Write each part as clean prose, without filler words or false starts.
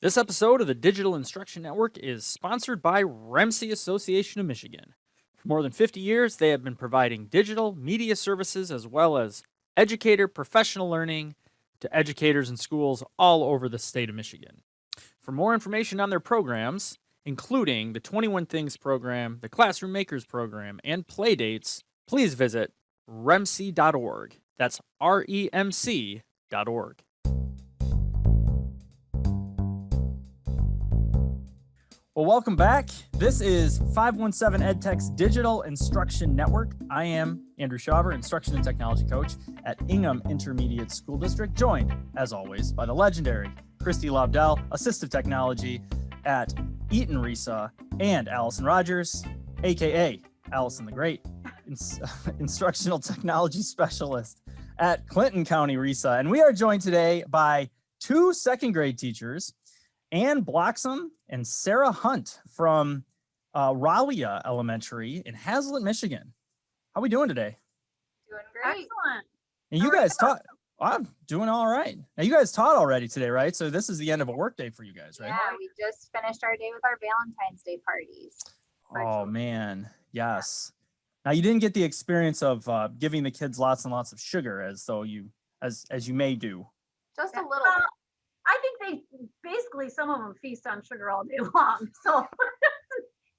This episode of the Digital Instruction Network is sponsored by REMC Association of Michigan. For more than 50 years, they have been providing digital media services as well as educator professional learning to educators and schools all over the state of Michigan. For more information on their programs, including the 21 Things program, the Classroom Makers program, and Playdates, please visit remc.org. That's REMC.org. Well, welcome back. This is 517 EdTech's Digital Instruction Network. I am Andrew Shaver, Instruction and Technology Coach at Ingham Intermediate School District, joined, as always, by the legendary Christy Lobdell, Assistive Technology at Eaton RESA, and Allison Rogers, aka Allison the Great, Instructional Technology Specialist at Clinton County RESA. And we are joined today by two second grade teachers, Ann Bloxam and Sarah Hunt from Raleigh Elementary in Hazlet, Michigan. How are we doing today? Doing great. Excellent. And you guys taught. I'm doing all right. Now you guys taught already today, right? So this is the end of a work day for you guys, right? Yeah, we just finished our day with our Valentine's Day parties. Oh man, yes. Now you didn't get the experience of giving the kids lots and lots of sugar as you may do. Just a little. Well, I think basically some of them feast on sugar all day long. So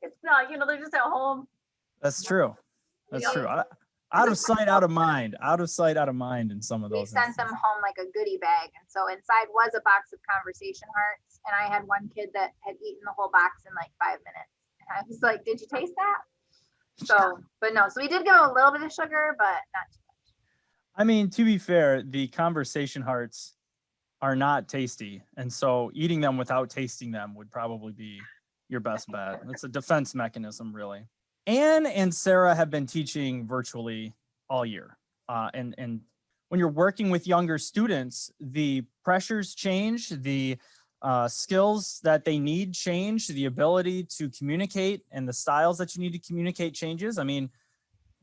it's not, they're just at home. That's true. That's true. Out of sight, out of mind. Out of sight, out of mind in some of those. We sent them home like a goodie bag. And so inside was a box of conversation hearts. And I had one kid that had eaten the whole box in like 5 minutes. And I was like, did you taste that? So, but no, so we did give them a little bit of sugar, but not too much. I mean, to be fair, the conversation hearts are not tasty. And so eating them without tasting them would probably be your best bet. It's a defense mechanism, really. Ann and Sarah have been teaching virtually all year. And when you're working with younger students, the pressures change, the skills that they need change, the ability to communicate and the styles that you need to communicate changes. I mean,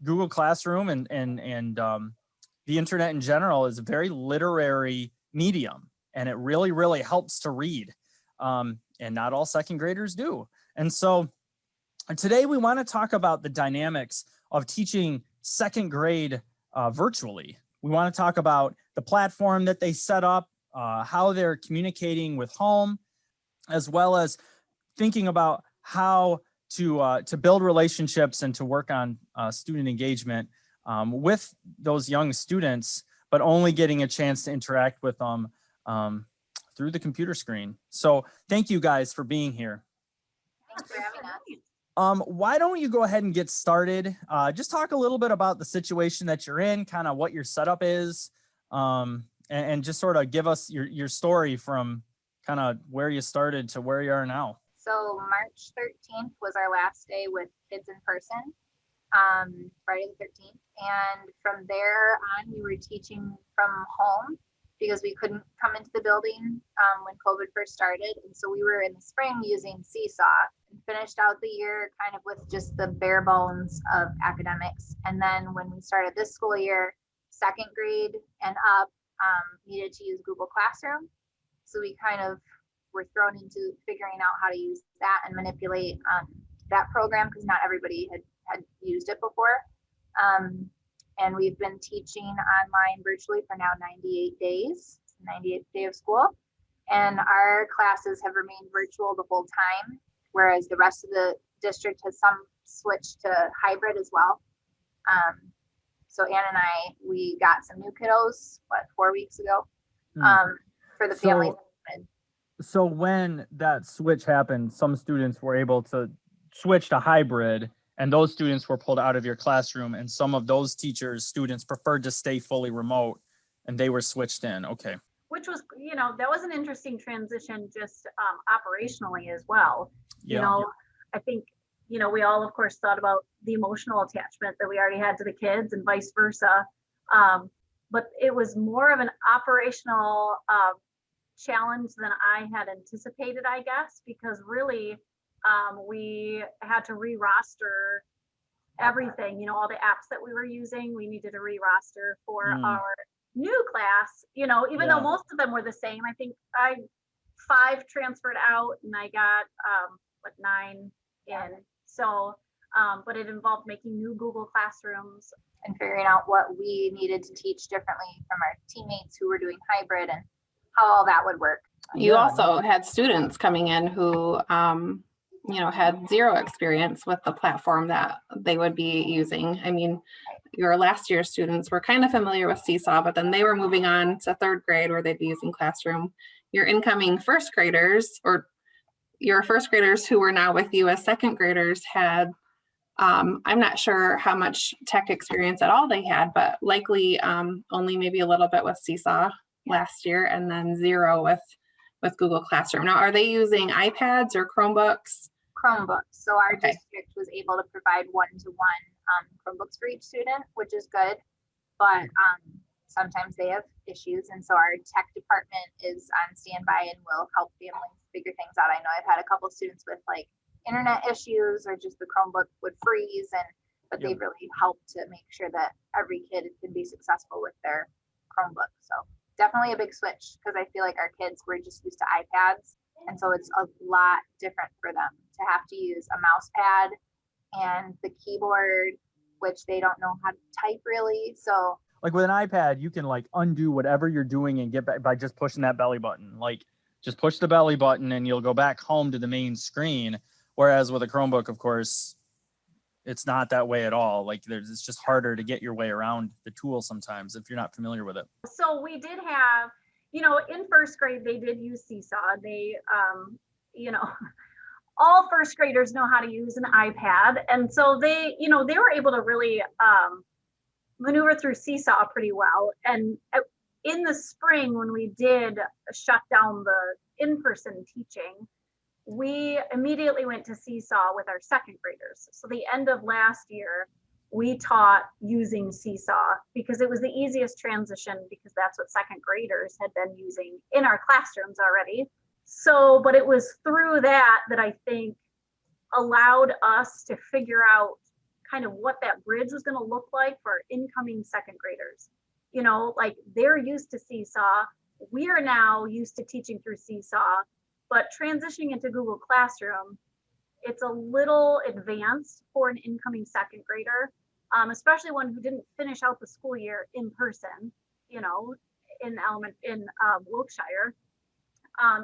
Google Classroom and the internet in general is a very literary medium, and it really, really helps to read. And not all second graders do. And so today we want to talk about the dynamics of teaching second grade virtually. We want to talk about the platform that they set up, how they're communicating with home, as well as thinking about how to build relationships and to work on student engagement with those young students, but only getting a chance to interact with them through the computer screen. So thank you guys for being here. Thanks for having us. Why don't you go ahead and get started? Just talk a little bit about the situation that you're in, kind of what your setup is, and just sort of give us your story from kind of where you started to where you are now. So March 13th was our last day with kids in person, Friday the 13th. And from there on, we were teaching from home because we couldn't come into the building when COVID first started. And so we were in the spring using Seesaw and finished out the year kind of with just the bare bones of academics. And then when we started this school year, second grade and up needed to use Google Classroom. So we kind of were thrown into figuring out how to use that and manipulate that program because not everybody had used it before. And we've been teaching online virtually for now 98 days, 98th day of school. And our classes have remained virtual the whole time, whereas the rest of the district has some switched to hybrid as well. So Ann and I, we got some new kiddos, 4 weeks ago, for the family. So when that switch happened, some students were able to switch to hybrid, and those students were pulled out of your classroom, and some of those students preferred to stay fully remote, and they were switched in. Okay. Which was, that was an interesting transition just operationally as well. Yeah. I think, we all, of course, thought about the emotional attachment that we already had to the kids and vice versa. But it was more of an operational challenge than I had anticipated, I guess, because really, we had to re-roster everything, all the apps that we were using. We needed to re-roster for our new class, even though most of them were the same. I think I 5 transferred out and I got, 9 in. So, but it involved making new Google Classrooms. And figuring out what we needed to teach differently from our teammates who were doing hybrid and how all that would work. You Yeah, also had students coming in who, had zero experience with the platform that they would be using. I mean, your last year students were kind of familiar with Seesaw, but then they were moving on to 3rd grade where they'd be using Classroom. Your incoming first graders, or your first graders who were now with you as 2nd graders, had, I'm not sure how much tech experience at all they had, but likely only maybe a little bit with Seesaw last year, and then 0 with Google Classroom. Now, are they using iPads or Chromebooks? Chromebooks. So our Okay. district was able to provide one-to-one Chromebooks for each student, which is good. But sometimes they have issues. And so our tech department is on standby and will help families figure things out. I know I've had a couple students with like internet issues or just the Chromebook would freeze, but they've really helped to make sure that every kid can be successful with their Chromebook. So definitely a big switch, because I feel like our kids were just used to iPads. And so it's a lot different for them to have to use a mouse pad and the keyboard, which they don't know how to type really. So like with an iPad, you can like undo whatever you're doing and get back by just pushing that belly button. Like just push the belly button and you'll go back home to the main screen. Whereas with a Chromebook, of course, it's not that way at all. Like it's just harder to get your way around the tool sometimes if you're not familiar with it. So we did have, in 1st grade, they did use Seesaw. They, all 1st graders know how to use an iPad. And so they were able to really maneuver through Seesaw pretty well. And in the spring, when we did shut down the in-person teaching, we immediately went to Seesaw with our 2nd graders. So the end of last year, we taught using Seesaw because it was the easiest transition, because that's what 2nd graders had been using in our classrooms already. So, but it was through that I think allowed us to figure out kind of what that bridge was going to look like for incoming 2nd graders. Like they're used to Seesaw. We are now used to teaching through Seesaw, but transitioning into Google Classroom, it's a little advanced for an incoming 2nd grader, especially one who didn't finish out the school year in person, in Wilkshire.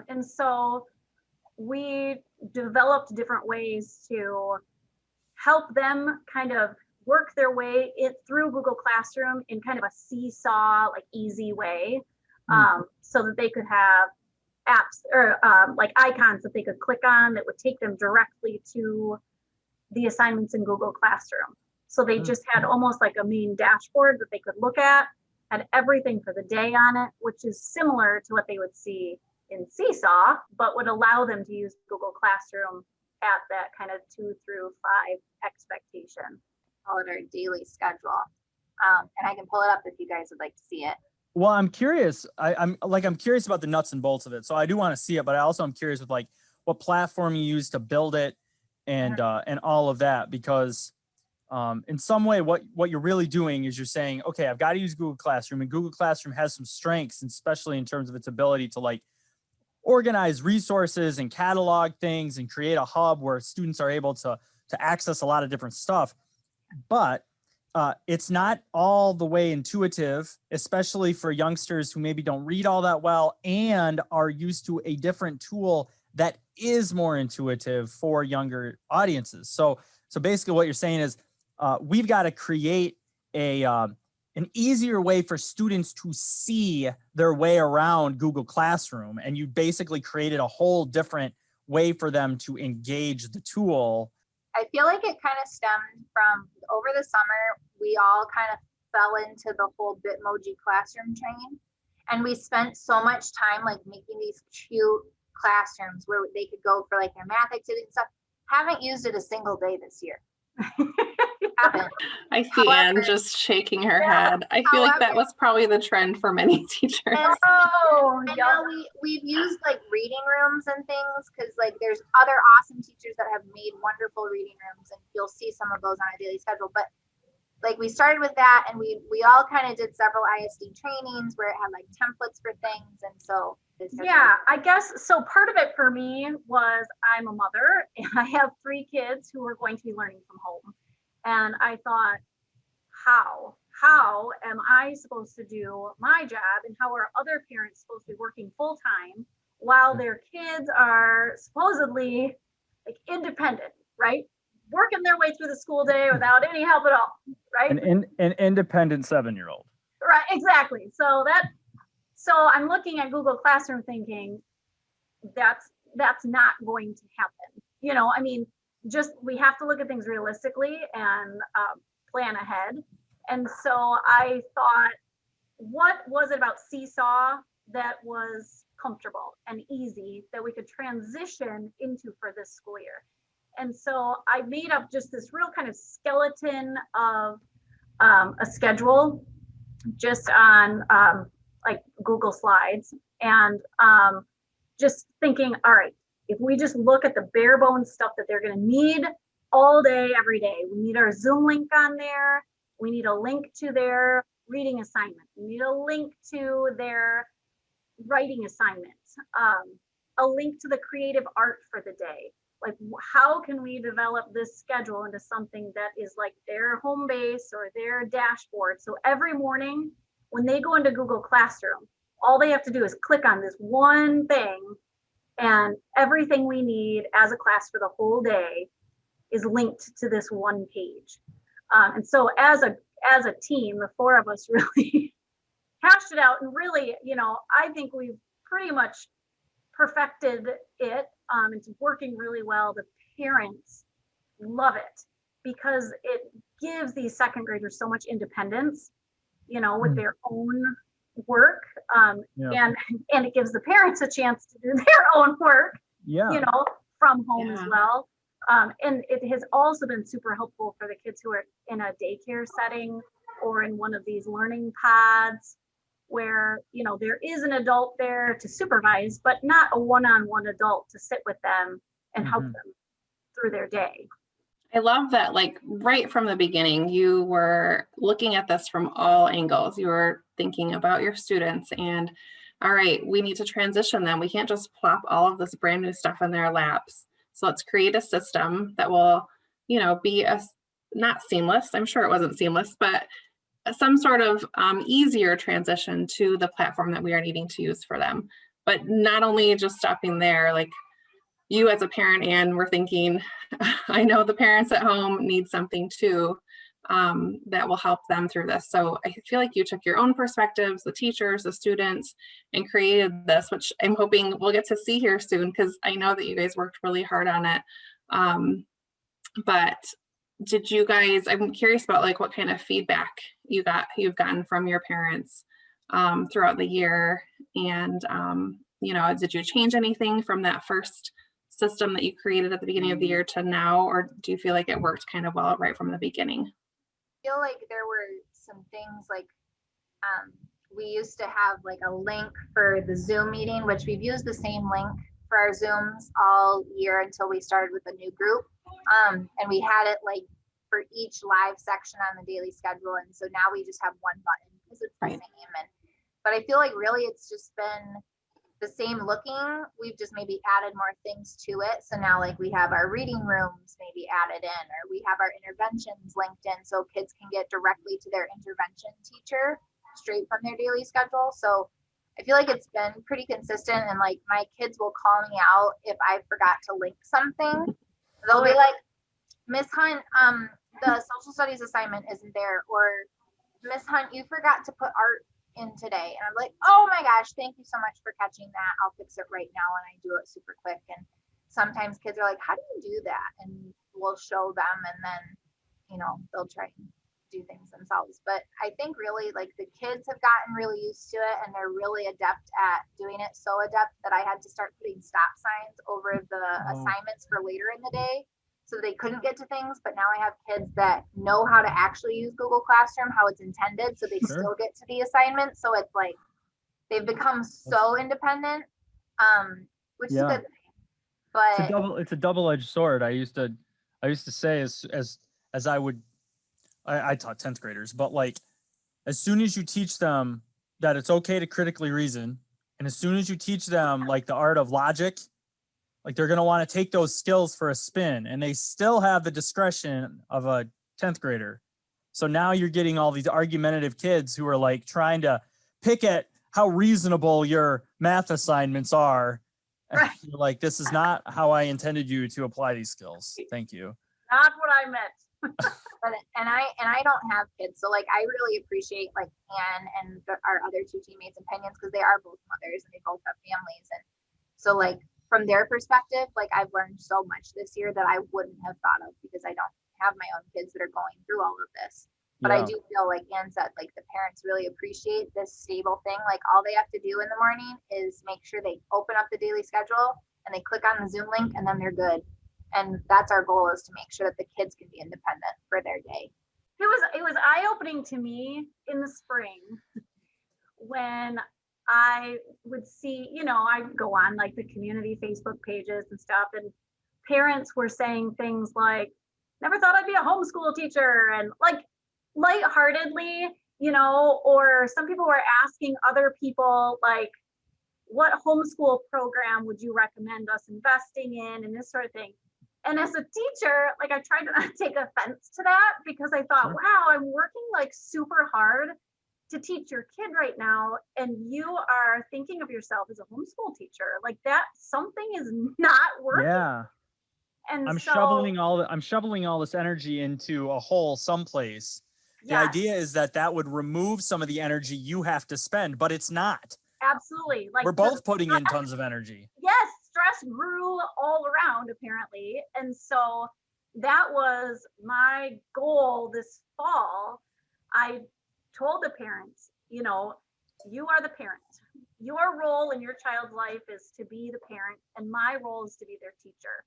And so we developed different ways to help them kind of work their way through Google Classroom in kind of a Seesaw, like easy way, so that they could have apps or like icons that they could click on that would take them directly to the assignments in Google Classroom. So they just had almost like a main dashboard that they could look at, had everything for the day on it, which is similar to what they would see in Seesaw, but would allow them to use Google Classroom at that kind of 2 through 5 expectation. call it our daily schedule. And I can pull it up if you guys would like to see it. Well, I'm curious. I'm curious about the nuts and bolts of it. So I do want to see it, but I also am curious with like what platform you use to build it and all of that, because in some way what you're really doing is you're saying, okay, I've got to use Google Classroom, and Google Classroom has some strengths, and especially in terms of its ability to like organize resources and catalog things and create a hub where students are able to access a lot of different stuff. But it's not all the way intuitive, especially for youngsters who maybe don't read all that well and are used to a different tool that is more intuitive for younger audiences. So basically what you're saying is we've got to create an easier way for students to see their way around Google Classroom. And you basically created a whole different way for them to engage the tool. I feel like it kind of stemmed from over the summer, we all kind of fell into the whole Bitmoji classroom train. And we spent so much time like making these cute classrooms where they could go for like their math activity and stuff. Haven't used it a single day this year. Haven't. I see Anne just shaking her head. I feel like that was probably the trend for many teachers. And now we've used like reading rooms and things, because like there's other awesome teachers that have made wonderful reading rooms, and you'll see some of those on a daily schedule. But like we started with that, and we all kind of did several ISD trainings where it had like templates for things, and so they start Yeah, I guess so. Part of it for me was I'm a mother and I have 3 kids who are going to be learning from home. And I thought, how am I supposed to do my job, and how are other parents supposed to be working full time while their kids are supposedly like independent, right? Working their way through the school day without any help at all, right? An independent 7-year-old. Right, exactly. So I'm looking at Google Classroom thinking that's not going to happen. You know, I mean, just we have to look at things realistically and plan ahead. And so I thought, what was it about Seesaw that was comfortable and easy that we could transition into for this school year? And so I made up just this real kind of skeleton of a schedule just on like Google Slides, and just thinking, all right, if we just look at the bare bones stuff that they're going to need all day, every day, we need our Zoom link on there. We need a link to their reading assignment. We need a link to their writing assignments, a link to the creative art for the day. Like, how can we develop this schedule into something that is like their home base or their dashboard? So every morning when they go into Google Classroom, all they have to do is click on this one thing, and everything we need as a class for the whole day is linked to this one page. And so as a team, the 4 of us really hashed it out, and really, you know, I think we've pretty much perfected it. It's working really well. The parents love it because it gives these 2nd graders so much independence, you know, with their own work. And it gives the parents a chance to do their own work, you know, from home as well. And it has also been super helpful for the kids who are in a daycare setting or in one of these learning pods where, you know, there is an adult there to supervise, but not a one-on-one adult to sit with them and help them through their day. I love that, like right from the beginning, you were looking at this from all angles. You were thinking about your students and, all right, we need to transition them. We can't just plop all of this brand new stuff in their laps. So let's create a system that will, you know, be not seamless. I'm sure it wasn't seamless, but some sort of easier transition to the platform that we are needing to use for them. But not only just stopping there, like you as a parent, and we're thinking, I know the parents at home need something too that will help them through this. So I feel like you took your own perspectives, the teachers, the students, and created this, which I'm hoping we'll get to see here soon, because I know that you guys worked really hard on it. But did you guys, I'm curious about like what kind of feedback you've gotten from your parents throughout the year. And, you know, did you change anything from that first system that you created at the beginning of the year to now, or do you feel like it worked kind of well right from the beginning? I feel like there were some things like we used to have like a link for the Zoom meeting, which we've used the same link for our Zooms all year until we started with a new group. And we had it like for each live section on the daily schedule. And so now we just have one button because it's the same. But I feel like really it's just been the same looking. We've just maybe added more things to it. So now like we have our reading rooms maybe added in, or we have our interventions linked in so kids can get directly to their intervention teacher straight from their daily schedule. So I feel like it's been pretty consistent, and like my kids will call me out if I forgot to link something. They'll be like, Miss Hunt, the social studies assignment isn't there, or Miss Hunt, you forgot to put art in today. And I'm like, oh my gosh, thank you so much for catching that. I'll fix it right now. And I do it super quick. And sometimes kids are like, how do you do that? And we'll show them, and then, you know, they'll try and do things themselves. But I think really like the kids have gotten really used to it, and they're really adept at doing it. So adept that I had to start putting stop signs over the assignments for later in the day, so they couldn't get to things. But now I have kids that know how to actually use Google Classroom, how it's intended, so they still get to the assignment. So it's like they've become so independent, which is a good thing. But it's a double-edged sword. I used to say as I taught 10th graders, but like as soon as you teach them that it's okay to critically reason And as soon as you teach them like the art of logic, like they're going to want to take those skills for a spin, and they still have the discretion of a 10th grader. So now you're getting all these argumentative kids who are like trying to pick at how reasonable your math assignments are. Right. You're like, this is not how I intended you to apply these skills. Thank you. Not what I meant. But and I don't have kids, so like I really appreciate like Anne and our other two teammates' opinions, because they are both mothers and they both have families, and so like from their perspective, like I've learned so much this year that I wouldn't have thought of, because I don't have my own kids that are going through all of this. But I do feel like Anne said, like the parents really appreciate this stable thing. Like all they have to do in the morning is make sure they open up the daily schedule and they click on the Zoom link, and then they're good. And that's our goal, is to make sure that the kids can be independent for their day. It was eye-opening to me in the spring when I would see, I go on like the community Facebook pages and stuff, and parents were saying things like, never thought I'd be a homeschool teacher, and like lightheartedly, or some people were asking other people like, what homeschool program would you recommend us investing in, and this sort of thing. And as a teacher, like I tried to not take offense to that, because I thought, Sure. wow, I'm working like super hard to teach your kid right now, and you are thinking of yourself as a homeschool teacher. Like that, something is not working. Yeah. And I'm so, shoveling all this energy into a hole someplace. The yes, idea is that would remove some of the energy you have to spend, but it's not. absolutely. Like We're both putting in tons of energy. yes, stress grew all around apparently. And so that was my goal this fall. I told the parents, you are the parent. Your role in your child's life is to be the parent, and my role is to be their teacher.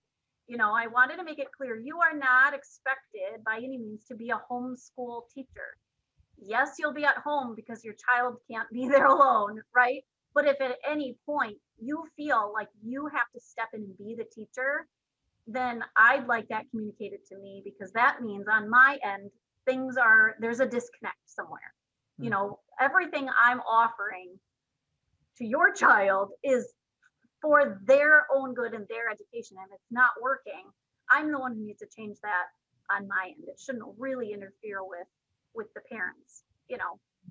I wanted to make it clear, you are not expected by any means to be a homeschool teacher. Yes, you'll be at home because your child can't be there alone, right? But if at any point you feel like you have to step in and be the teacher, then I'd like that communicated to me, because that means on my end, there's a disconnect somewhere. Everything I'm offering to your child is for their own good and their education. And if it's not working, I'm the one who needs to change that on my end. It shouldn't really interfere with the parents.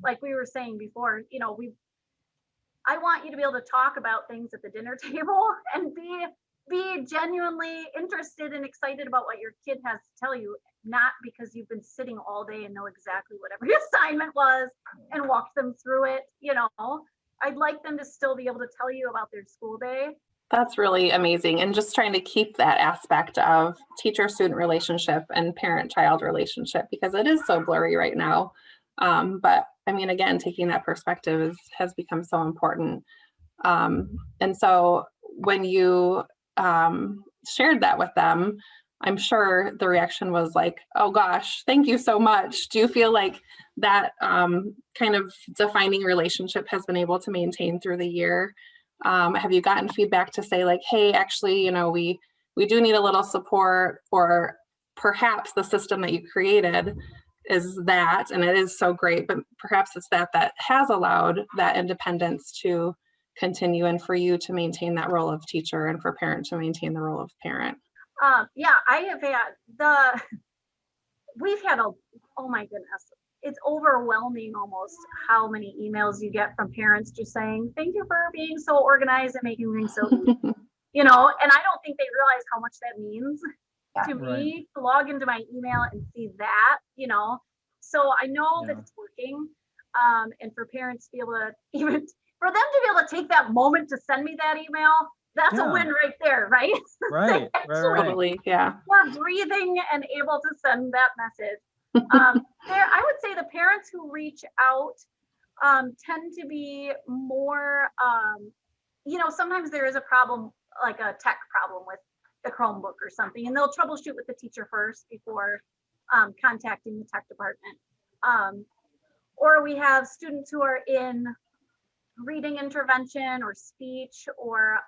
Like we were saying before, I want you to be able to talk about things at the dinner table and be genuinely interested and excited about what your kid has to tell you, not because you've been sitting all day and know exactly what every assignment was and walk them through it. I'd like them to still be able to tell you about their school day. That's really amazing. And just trying to keep that aspect of teacher-student relationship and parent-child relationship, because it is so blurry right now. But I mean, again, taking that perspective has become so important. And so when you shared that with them, I'm sure the reaction was like, oh gosh, thank you so much. Do you feel like that kind of defining relationship has been able to maintain through the year? Have you gotten feedback to say like, hey, actually, we do need a little support, or perhaps the system that you created is that, and it is so great, but perhaps it's that has allowed that independence to continue, and for you to maintain that role of teacher, and for parent to maintain the role of parent? Yeah, I have we've had oh my goodness, it's overwhelming almost how many emails you get from parents just saying, thank you for being so organized and making things so easy. And I don't think they realize how much that means to me to log into my email and see that, so I know that it's working. And for parents to be able to for them to be able to take that moment to send me that email, that's a win right there, right? Right. Totally, yeah. We're breathing and able to send that message. I would say the parents who reach out tend to be more, sometimes there is a problem, like a tech problem with the Chromebook or something, and they'll troubleshoot with the teacher first before contacting the tech department. Or we have students who are in reading intervention or speech, or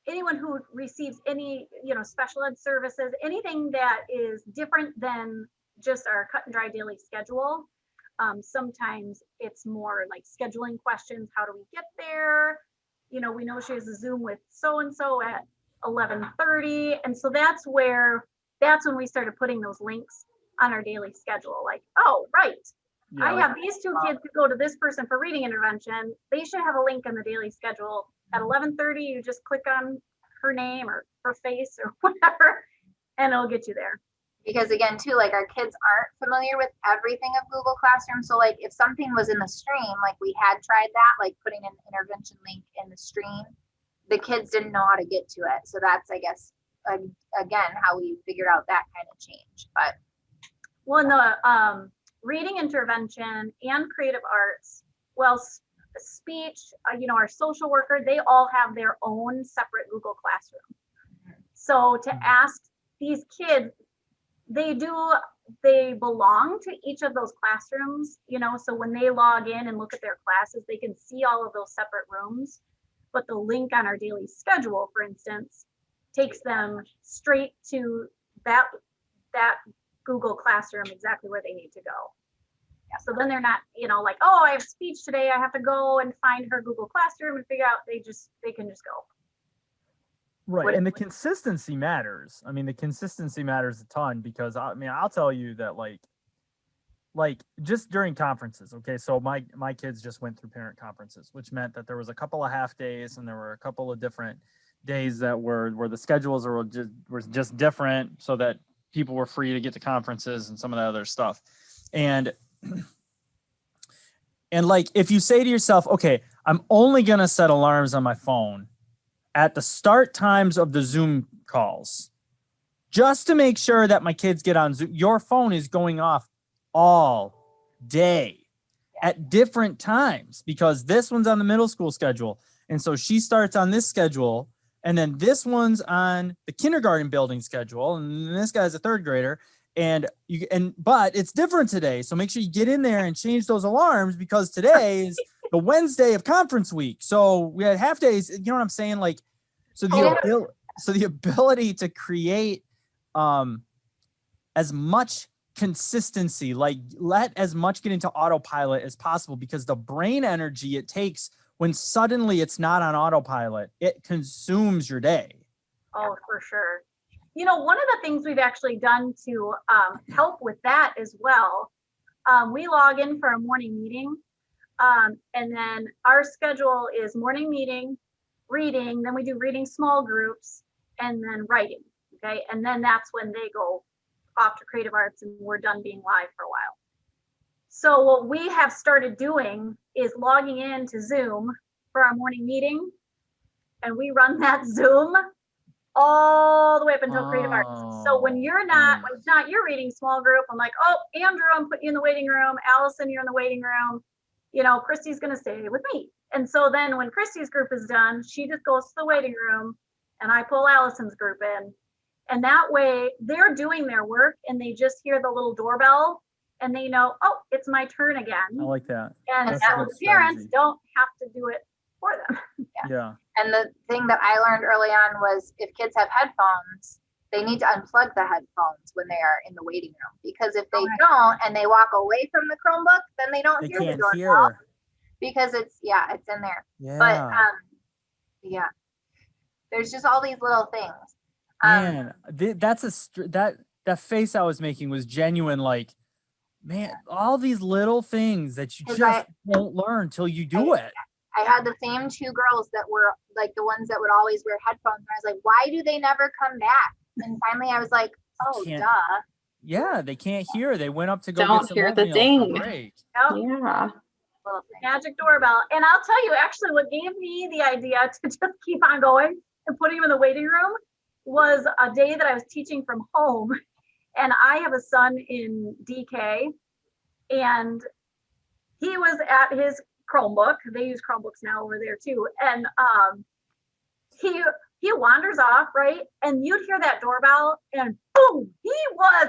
anyone who receives any special ed services, anything that is different than just our cut and dry daily schedule. Sometimes it's more like scheduling questions. How do we get there? You know, we know she has a Zoom with so-and-so at 11:30. And so that's when we started putting those links on our daily schedule. Like, oh, right. I Yeah. have these 2 kids who go to this person for reading intervention. They should have a link in the daily schedule. At 11:30, you just click on her name or her face or whatever, and it'll get you there. Because again, too, like our kids aren't familiar with everything of Google Classroom. So like if something was in the stream, like we had tried that, like putting an intervention link in the stream, the kids didn't know how to get to it. So that's, I guess, again, how we figured out that kind of change. But Well, in the reading intervention and creative arts, well, speech, you know, our social worker, they all have their own separate Google Classroom. So to ask these kids, they belong to each of those classrooms, you know, so when they log in and look at their classes, they can see all of those separate rooms. But the link on our daily schedule, for instance, takes them straight to that Google Classroom, exactly where they need to go. Yeah, so then they're not, you know, like, oh, I have speech today, I have to go and find her Google Classroom and figure out, they can just go. Right. And the consistency matters. I mean, the consistency matters a ton because I'll tell you that like just during conferences. Okay. So my kids just went through parent conferences, which meant that there was a couple of half days and there were a couple of different days that were where the schedules were just different so that people were free to get to conferences and some of that other stuff. And like, if you say to yourself, okay, I'm only going to set alarms on my phone at the start times of the Zoom calls, just to make sure that my kids get on Zoom, your phone is going off all day at different times because this one's on the middle school schedule. And so she starts on this schedule. And then this one's on the kindergarten building schedule. And this guy's a third grader. But it's different today. So make sure you get in there and change those alarms because today is the Wednesday of conference week. So we had half days, you know what I'm saying? Like, so the ability to create as much consistency, like let as much get into autopilot as possible because the brain energy it takes when suddenly it's not on autopilot, it consumes your day. Oh, for sure. You know, one of the things we've actually done to help with that as well, we log in for a morning meeting, and then our schedule is morning meeting, reading, then we do reading small groups, and then writing, okay? And then that's when they go off to creative arts and we're done being live for a while. So what we have started doing is logging into Zoom for our morning meeting, and we run that Zoom all the way up until creative arts. So when it's not your reading small group, I'm like, oh, Andrew, I'm putting you in the waiting room. Allison, you're in the waiting room. You know, Christy's going to stay with me. And so then when Christy's group is done, she just goes to the waiting room and I pull Allison's group in. And that way they're doing their work and they just hear the little doorbell and they know, oh, it's my turn again. I like that. And That's that a good the parents strategy. don't have to do it for them. Yeah. And the thing that I learned early on was if kids have headphones, they need to unplug the headphones when they are in the waiting room because if they don't and they walk away from the Chromebook, then they don't hear the doorbell because it's in there. Yeah. But yeah, there's just all these little things. Man, that face I was making was genuine. Like, man, all these little things that you just won't learn till you do it. I had the same two girls that were like the ones that would always wear headphones. And I was like, why do they never come back? And finally I was like, oh, duh. Yeah, they can't hear. They went up to go Don't get some hear the oatmeal ding. for break. Yeah. Magic doorbell. And I'll tell you, actually, what gave me the idea to just keep on going and putting them in the waiting room was a day that I was teaching from home. And I have a son in DK, and he was at his Chromebook. They use Chromebooks now over there too. And he wanders off, right? And you'd hear that doorbell and boom, he was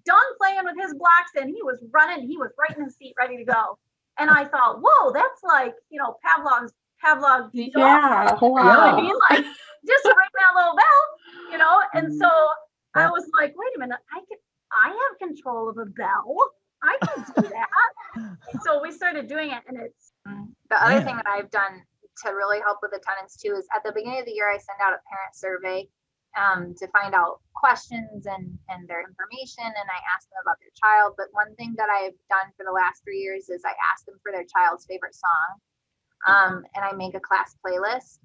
done playing with his blocks and he was running. He was right in his seat, ready to go. And I thought, whoa, that's like, you know, Pavlov's dog. Yeah. Wow. You know what I mean? Like, just ring that little bell, you know? And so I was like, wait a minute, I have control of a bell. I can do that. So we started doing it, and it's The other Man. thing that I've done to really help with attendance too is at the beginning of the year, I send out a parent survey to find out questions and their information, and I ask them about their child. But one thing that I've done for the last 3 years is I ask them for their child's favorite song, and I make a class playlist.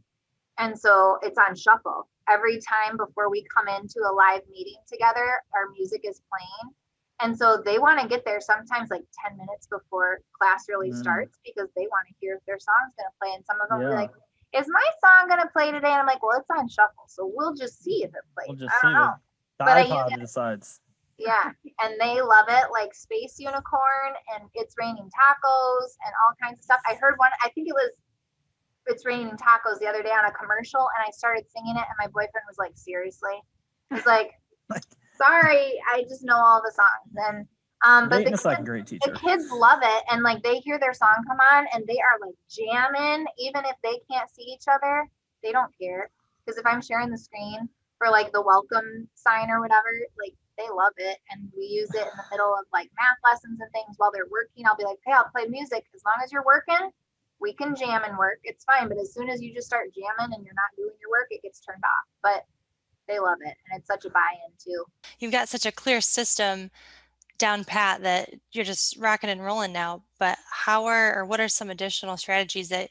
And so it's on shuffle. Every time before we come into a live meeting together, our music is playing. And so they want to get there sometimes like 10 minutes before class really starts because they want to hear if their song's going to play. And some of them will be like, is my song going to play today? And I'm like, well, it's on shuffle. So we'll just see if it plays. We'll just I see don't know. the But I iPod use it. decides. Yeah. And they love it, like Space Unicorn and It's Raining Tacos and all kinds of stuff. I heard one, I think it was It's Raining Tacos the other day on a commercial, and I started singing it, and my boyfriend was like, seriously? He's like, sorry, I just know all the songs. And but It's like a great teacher. the kids love it, and like they hear their song come on and they are like jamming, even if they can't see each other, they don't care. Because if I'm sharing the screen for like the welcome sign or whatever, like they love it. And we use it in the middle of like math lessons and things while they're working. I'll be like, hey, I'll play music as long as you're working. We can jam and work. It's fine. But as soon as you just start jamming and you're not doing your work, it gets turned off. But they love it. And it's such a buy-in too. You've got such a clear system down pat that you're just rocking and rolling now. But what are some additional strategies that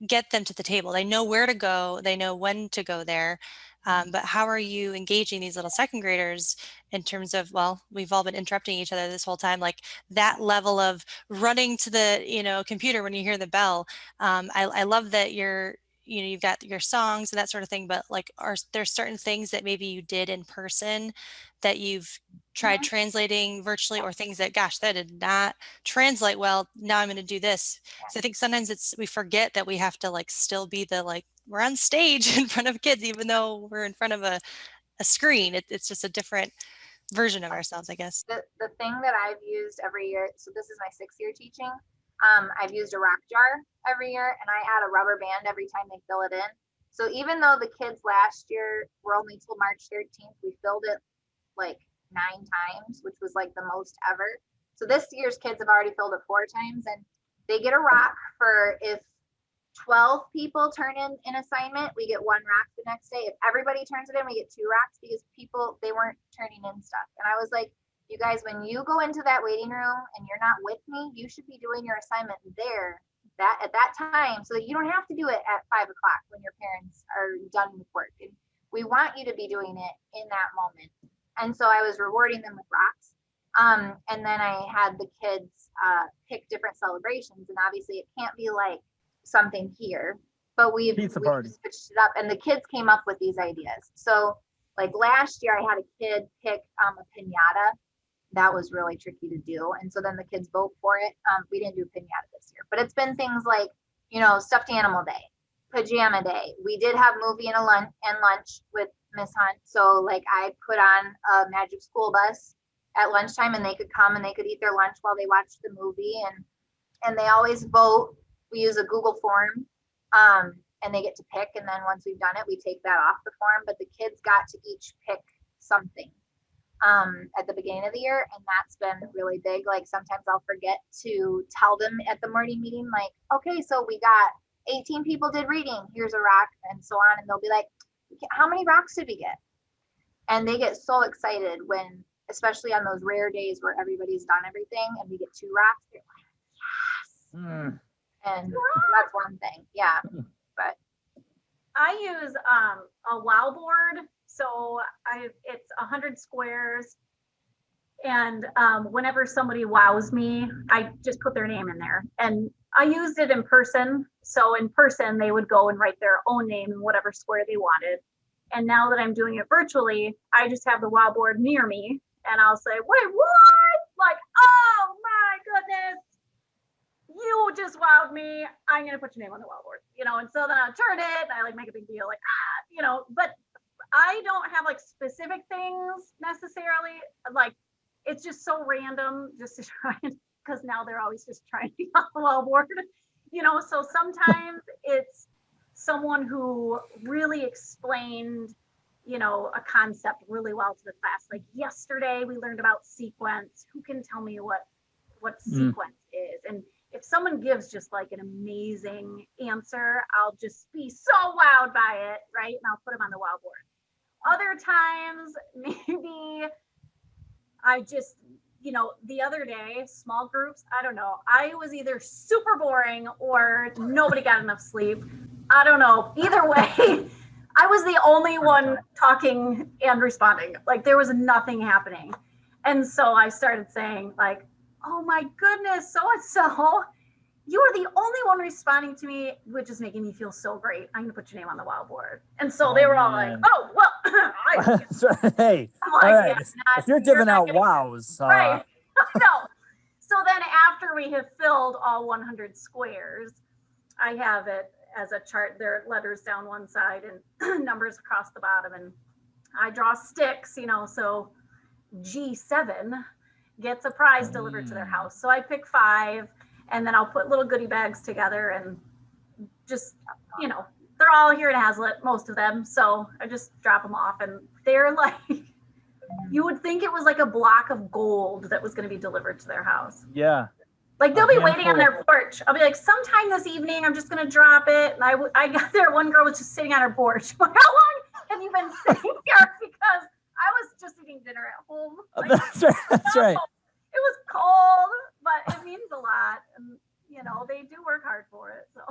get them to the table? They know where to go. They know when to go there. But how are you engaging these little second graders in terms of, well, we've all been interrupting each other this whole time, like that level of running to the, computer when you hear the bell. I love that you've got your songs and that sort of thing, but like, are there certain things that maybe you did in person that you've tried translating virtually, or things that, gosh, that did not translate well, now I'm going to do this? So I think sometimes we forget that we have to like still be we're on stage in front of kids, even though we're in front of a screen. It's just a different version of ourselves, I guess. The thing that I've used every year, so this is my 6th year teaching, I've used a rock jar every year, and I add a rubber band every time they fill it in. So even though the kids last year were only till March 13th, we filled it like 9 times, which was like the most ever. So this year's kids have already filled it 4 times, and they get a rock for if 12 people turn in an assignment, we get 1 rock the next day. If everybody turns it in, we get 2 rocks because they weren't turning in stuff. And I was like, you guys, when you go into that waiting room and you're not with me, you should be doing your assignment there at that time, so that you don't have to do it at 5 o'clock when your parents are done with work. And we want you to be doing it in that moment. And so I was rewarding them with rocks. And then I had the kids pick different celebrations, and obviously it can't be like something here, but we've switched it up, and the kids came up with these ideas. So like last year I had a kid pick a piñata. That was really tricky to do, and so then the kids vote for it. We didn't do piñata this year, but it's been things like, stuffed animal day, pajama day. We did have movie and lunch with Miss Hunt, so like I put on a magic school bus at lunchtime, and they could come and they could eat their lunch while they watched the movie, and they always vote. We use a Google form, and they get to pick. And then once we've done it, we take that off the form. But the kids got to each pick something at the beginning of the year. And that's been really big. Like sometimes I'll forget to tell them at the morning meeting, like, okay, so we got 18 people did reading. Here's a rock, and so on. And they'll be like, how many rocks did we get? And they get so excited when, especially on those rare days where everybody's done everything and we get 2 rocks. They're like, yes. And that's one thing. Yeah. But I use a wow board. So it's 100 squares. And whenever somebody wows me, I just put their name in there. And I used it in person. So in person, they would go and write their own name in whatever square they wanted. And now that I'm doing it virtually, I just have the wow board near me, and I'll say, wait, what? Like, oh my goodness, you just wowed me. I'm going to put your name on the wow board, and so then I'll turn it, and I like make a big deal, like, but I don't have like specific things necessarily. Like, it's just so random just to try, because now they're always just trying to be on the wow board, so sometimes it's someone who really explained, a concept really well to the class. Like yesterday we learned about sequence. Who can tell me what what Mm. sequence is. And if someone gives just like an amazing answer, I'll just be so wowed by it, right? And I'll put them on the wow board. Other times, maybe I just, the other day, small groups, I don't know. I was either super boring or nobody got enough sleep. I don't know. Either way, I was the only one talking and responding. Like there was nothing happening. And so I started saying like, oh my goodness, so-and-so, you are the only one responding to me, which is making me feel so great. I'm gonna put your name on the wow board. And so they were all like, man. oh, well, Hey, I'm all like, right. yeah, If you're giving out wows, right. No. So then after we have filled all 100 squares, I have it as a chart. There are letters down one side and numbers across the bottom. And I draw sticks, so G7 gets a prize delivered to their house. So I pick 5 and then I'll put little goodie bags together and just, they're all here in Hazlitt, most of them. So I just drop them off and they're like, you would think it was like a block of gold that was going to be delivered to their house. yeah. Like they'll be waiting on handful. their porch. I'll be like, sometime this evening, I'm just going to drop it. And I got there. One girl was just sitting on her porch. I'm like, how long have you been sitting here? Because I was just eating dinner at home. Like, That's right. That's right. it was cold, but it means a lot. And, they do work hard for it. So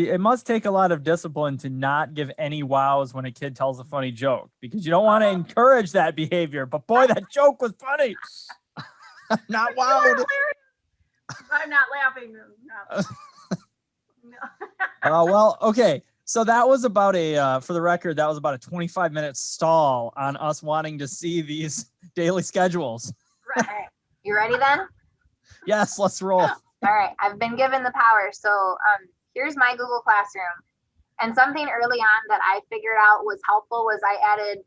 It must take a lot of discipline to not give any wows when a kid tells a funny joke, because you don't want to encourage that behavior. But boy, that joke was funny. Not wowed. I'm not laughing. No. Well, okay. So that was about for the record, that was about a 25-minute stall on us wanting to see these daily schedules. Right. You ready then? Yes, let's roll. All right. I've been given the power. So here's my Google Classroom. And something early on that I figured out was helpful was I added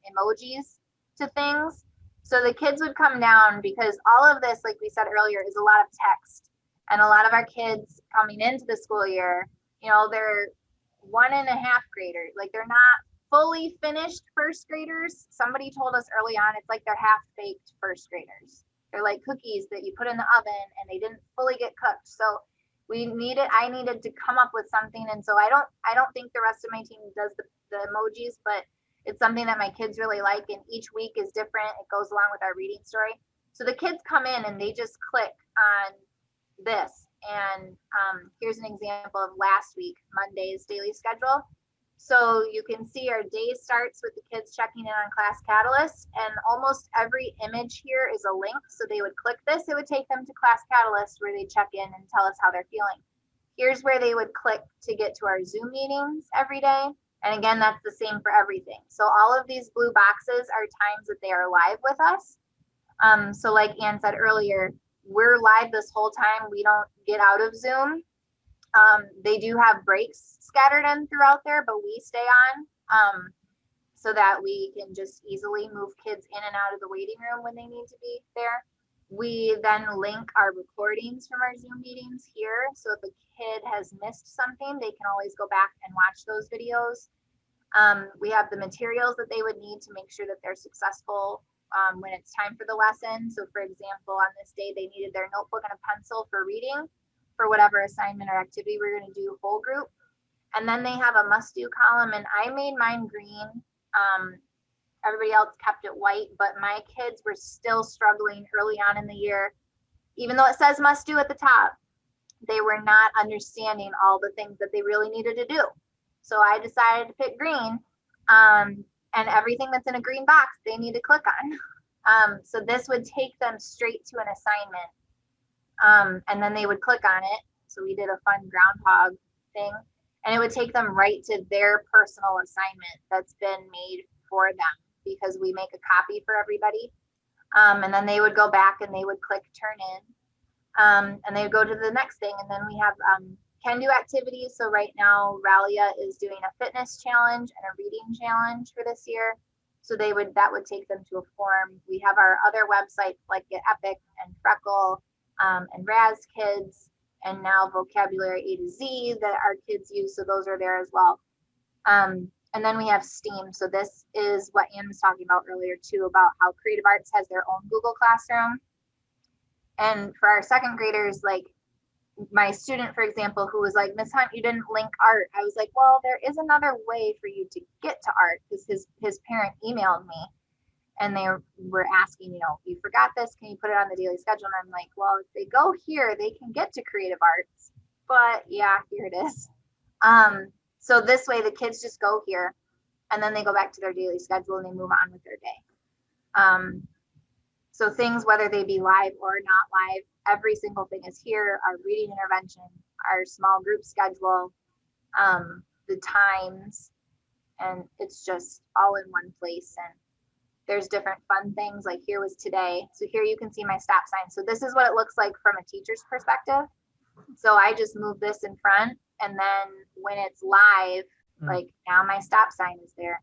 emojis to things. So the kids would come down, because all of this, like we said earlier, is a lot of text. And a lot of our kids coming into the school year, they're 1.5 graders. Like they're not fully finished first graders. Somebody told us early on, it's like they're half-baked first graders. They're like cookies that you put in the oven and they didn't fully get cooked. So I needed to come up with something. And so I don't think the rest of my team does the emojis, but it's something that my kids really like. And each week is different. It goes along with our reading story. So the kids come in and they just click on this. And here's an example of last week, Monday's daily schedule. So you can see our day starts with the kids checking in on Class Catalyst, and almost every image here is a link. So they would click this, it would take them to Class Catalyst where they check in and tell us how they're feeling. Here's where they would click to get to our Zoom meetings every day. And again, that's the same for everything. So all of these blue boxes are times that they are live with us. So like Ann said earlier, we're live this whole time. We don't get out of Zoom. They do have breaks scattered in throughout there, but we stay on so that we can just easily move kids in and out of the waiting room when they need to be there. We then link our recordings from our Zoom meetings here. So if a kid has missed something, they can always go back and watch those videos. We have the materials that they would need to make sure that they're successful when it's time for the lesson. So for example, on this day, they needed their notebook and a pencil for reading for whatever assignment or activity we're going to do whole group. And then they have a must do column, and I made mine green. Everybody else kept it white, but my kids were still struggling early on in the year. Even though it says must do at the top, they were not understanding all the things that they really needed to do. So I decided to pick green, and everything that's in a green box, they need to click on. So this would take them straight to an assignment. And then they would click on it. So we did a fun groundhog thing, and it would take them right to their personal assignment that's been made for them, because we make a copy for everybody. And then they would go back and they would click turn in, and they would go to the next thing. And then we have can do activities. So right now, Ralia is doing a fitness challenge and a reading challenge for this year. So that would take them to a form. We have our other websites like Get Epic and Freckle and Raz Kids, and now Vocabulary A to Z that our kids use. So those are there as well. And then we have STEAM. So this is what Ann was talking about earlier too, about how Creative Arts has their own Google Classroom. And for our second graders, like my student, for example, who was like, Miss Hunt, you didn't link art. I was like, well, there is another way for you to get to art, because his parent emailed me and they were asking, you forgot this, can you put it on the daily schedule? And I'm like, well, if they go here, they can get to creative arts. But yeah, here it is. So this way the kids just go here and then they go back to their daily schedule and they move on with their day. So things, whether they be live or not live, every single thing is here. Our reading intervention, our small group schedule, the times, and it's just all in one place. And there's different fun things, like here was today. So here you can see my stop sign. So this is what it looks like from a teacher's perspective. So I just move this in front, and then when it's live, like now my stop sign is there.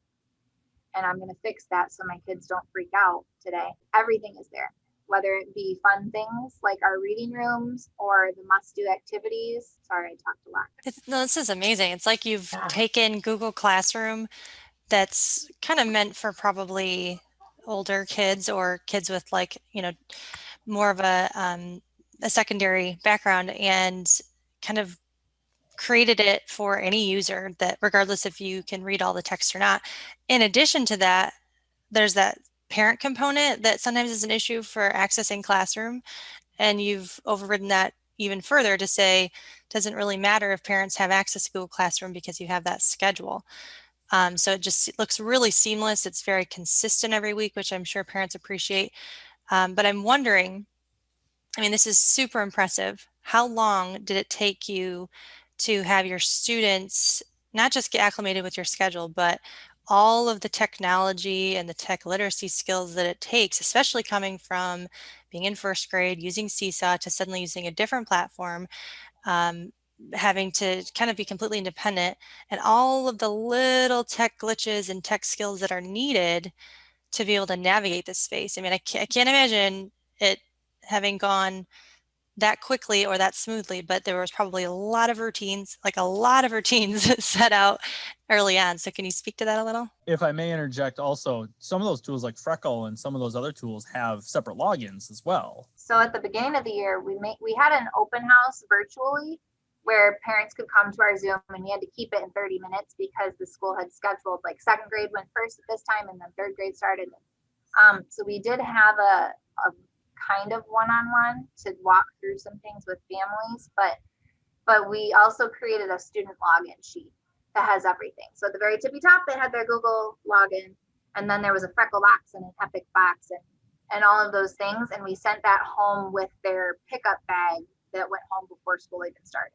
And I'm going to fix that so my kids don't freak out today. Everything is there, whether it be fun things like our reading rooms or the must-do activities. Sorry, I talked a lot. No, this is amazing. It's like you've taken Google Classroom that's kind of meant for probably older kids or kids with like, more of a secondary background, and kind of created it for any user, that regardless if you can read all the text or not. In addition to that, there's that parent component that sometimes is an issue for accessing Classroom, and you've overridden that even further to say it doesn't really matter if parents have access to Google Classroom because you have that schedule. So it looks really seamless. It's very consistent every week, which I'm sure parents appreciate. But I'm wondering, this is super impressive. How long did it take you to have your students not just get acclimated with your schedule, but all of the technology and the tech literacy skills that it takes, especially coming from being in first grade, using Seesaw, to suddenly using a different platform, having to kind of be completely independent, and all of the little tech glitches and tech skills that are needed to be able to navigate this space? I can't imagine it having gone that quickly or that smoothly, but there was probably a lot of routines set out early on. So can you speak to that a little? If I may interject also, some of those tools like Freckle and some of those other tools have separate logins as well. So at the beginning of the year, we had an open house virtually where parents could come to our Zoom, and we had to keep it in 30 minutes because the school had scheduled, like second grade went first at this time and then third grade started. So we did have a kind of one-on-one to walk through some things with families, but we also created a student login sheet that has everything. So at the very tippy top, they had their Google login, and then there was a Freckle box and an Epic box and all of those things. And we sent that home with their pickup bag that went home before school even started.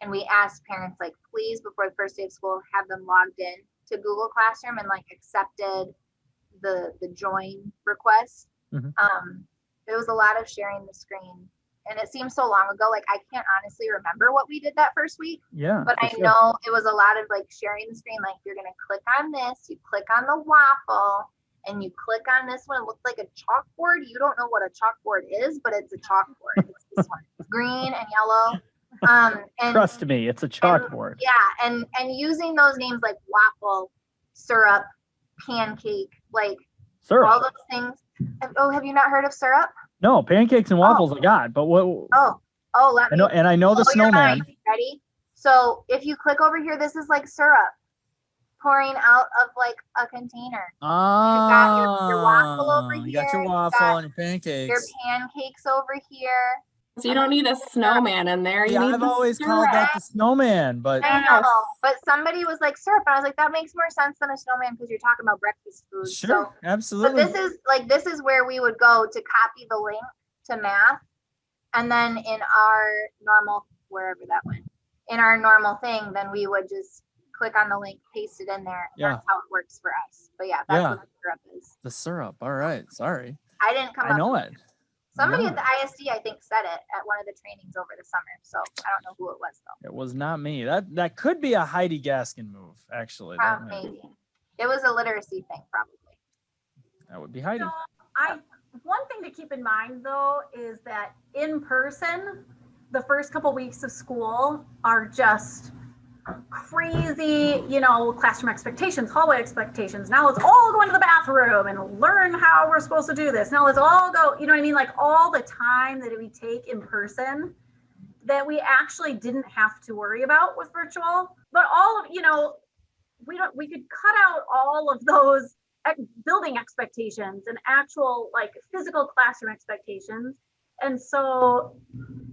And we asked parents, like, please, before the first day of school, have them logged in to Google Classroom and like accepted the join request. There was a lot of sharing the screen, and it seems so long ago. Like I can't honestly remember what we did that first week. Yeah. But I know it was a lot of like sharing the screen. Like you're gonna click on this, you click on the waffle, and you click on this one. It looks like a chalkboard. You don't know what a chalkboard is, but it's a chalkboard. It's this one. It's green and yellow. And trust me, it's a chalkboard. and using those names like waffle, syrup, pancake, like Syrup. all those things. Oh, have you not heard of syrup? No, pancakes and waffles I got, but what? Let me. I know the You're snowman. right. Ready? So if you click over here, this is like syrup pouring out of like a container. You got your waffle over here. You got your waffle and your pancakes. Your pancakes over here. So you don't need a snowman in there. You need I've the always called syrup. that the snowman, but I know, but somebody was like syrup, and I was like, that makes more sense than a snowman because you're talking about breakfast food. sure, So, absolutely. but this is where we would go to copy the link to math, and then in our normal, wherever that went, in our normal thing, then we would just click on the link, paste it in there. And that's how it works for us. But yeah, that's what the syrup is. The syrup. All right. Sorry. I didn't come up. I know it. Somebody at the ISD, I think, said it at one of the trainings over the summer. So I don't know who it was though. It was not me. That could be a Heidi Gaskin move, actually. Maybe. It was a literacy thing, probably. That would be Heidi. So one thing to keep in mind though is that in person, the first couple weeks of school are just crazy, classroom expectations, hallway expectations. Now let's all go into the bathroom and learn how we're supposed to do this. Now let's all go, you know what I mean? Like all the time that we take in person that we actually didn't have to worry about with virtual, but all of, we could cut out all of those building expectations and actual like physical classroom expectations. And so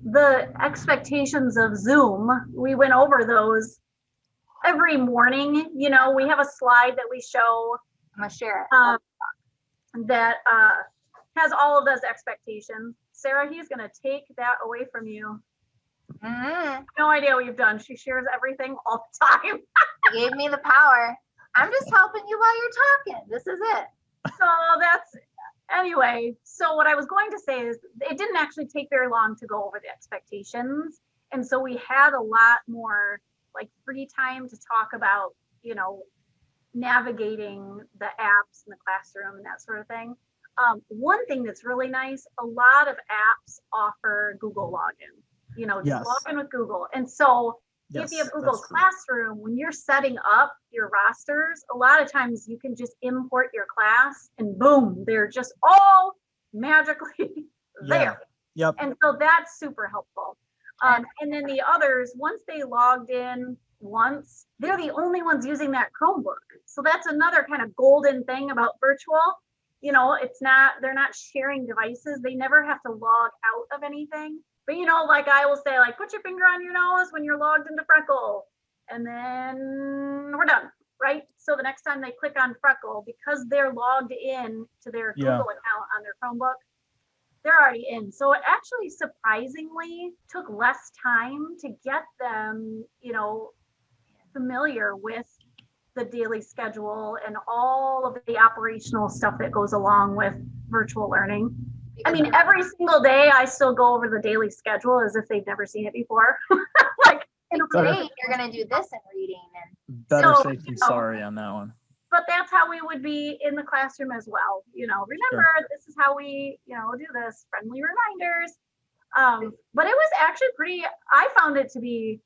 the expectations of Zoom, we went over those every morning. We have a slide that we show. I'm gonna share it. That has all of those expectations. Sarah, he's gonna take that away from you. No idea what you've done. She shares everything all the time. You gave me the power. I'm just helping you while you're talking. This is it. So anyway, so what I was going to say is it didn't actually take very long to go over the expectations. And so we had a lot more like free time to talk about, navigating the apps in the classroom and that sort of thing. One thing that's really nice, a lot of apps offer Google login, just Yes. log in with Google. And so if you have Google Classroom, when you're setting up your rosters, a lot of times you can just import your class and boom, they're just all magically there. Yep. And so that's super helpful. And then the others, once they logged in once, they're the only ones using that Chromebook. So that's another kind of golden thing about virtual. They're not sharing devices. They never have to log out of anything. But like I will say, like, put your finger on your nose when you're logged into Freckle, and then we're done, right? So the next time they click on Freckle, because they're logged in to their Google account on their Chromebook, they're already in. So it actually surprisingly took less time to get them, familiar with the daily schedule and all of the operational stuff that goes along with virtual learning. I mean, every single day I still go over the daily schedule as if they've never seen it before. Like today you're gonna do this in reading and Better safe than sorry on that one. But that's how we would be in the classroom as well. Remember, this is how we, do this, friendly reminders. But it was actually I found it to be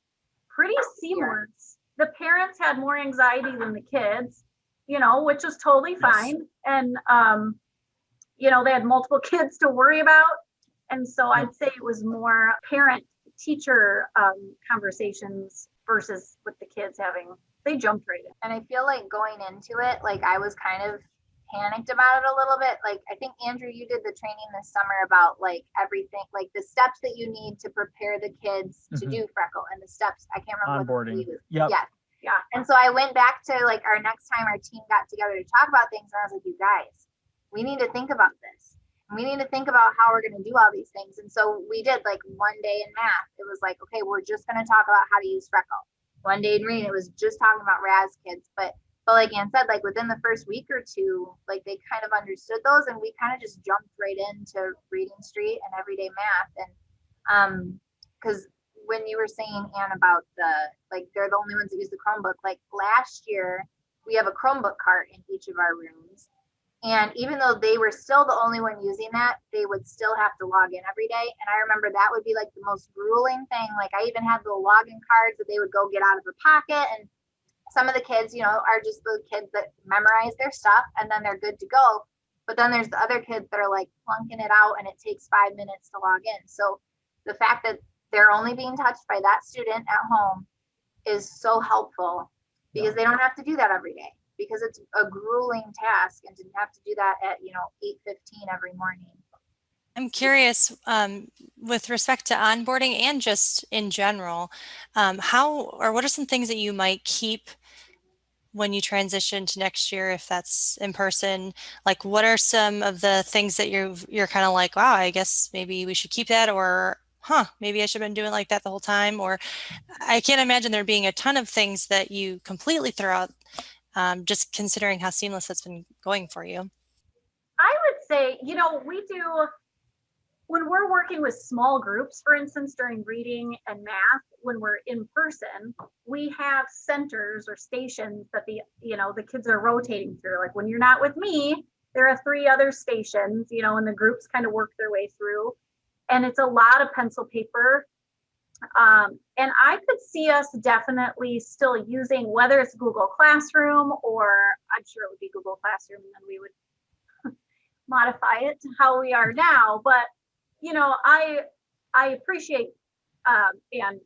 pretty seamless. The parents had more anxiety than the kids, which was totally fine. And, they had multiple kids to worry about. And so I'd say it was more parent teacher conversations versus with the kids they jumped right in. And I feel like going into it, like I was kind of panicked about it a little bit. Like I think Andrew, you did the training this summer about like everything, like the steps that you need to prepare the kids to do Freckle and the steps. I can't remember Onboarding. Yes. Yeah. And so I went back to like our next time our team got together to talk about things, and I was like, you guys, we need to think about this. We need to think about how we're going to do all these things. And so we did like one day in math. It was like, okay, we're just going to talk about how to use Freckle. One day in reading, it was just talking about Raz kids. But like Ann said, like within the first week or two, like they kind of understood those, and we kind of just jumped right into Reading Street and everyday math. And because when you were saying, Ann, about they're the only ones that use the Chromebook, like last year we have a Chromebook cart in each of our rooms. And even though they were still the only one using that, they would still have to log in every day. And I remember that would be like the most grueling thing. Like I even had the login cards that they would go get out of their pocket. And some of the kids, are just the kids that memorize their stuff and then they're good to go. But then there's the other kids that are like plunking it out and it takes 5 minutes to log in. So the fact that they're only being touched by that student at home is so helpful because they don't have to do that every day. Because it's a grueling task and to have to do that at 8:15 every morning. I'm curious, with respect to onboarding and just in general, what are some things that you might keep when you transition to next year, if that's in person? Like, what are some of the things that you're kind of like, wow, I guess maybe we should keep that, or maybe I should have been doing like that the whole time? Or I can't imagine there being a ton of things that you completely throw out. Just considering how seamless that's been going for you. I would say, we do, when we're working with small groups, for instance, during reading and math, when we're in person, we have centers or stations that the kids are rotating through. Like when you're not with me, there are 3 other stations, and the groups kind of work their way through. And it's a lot of pencil paper And I could see us definitely still using, whether it's Google Classroom, or I'm sure it would be Google Classroom, and then we would modify it to how we are now. But, you know, I appreciate and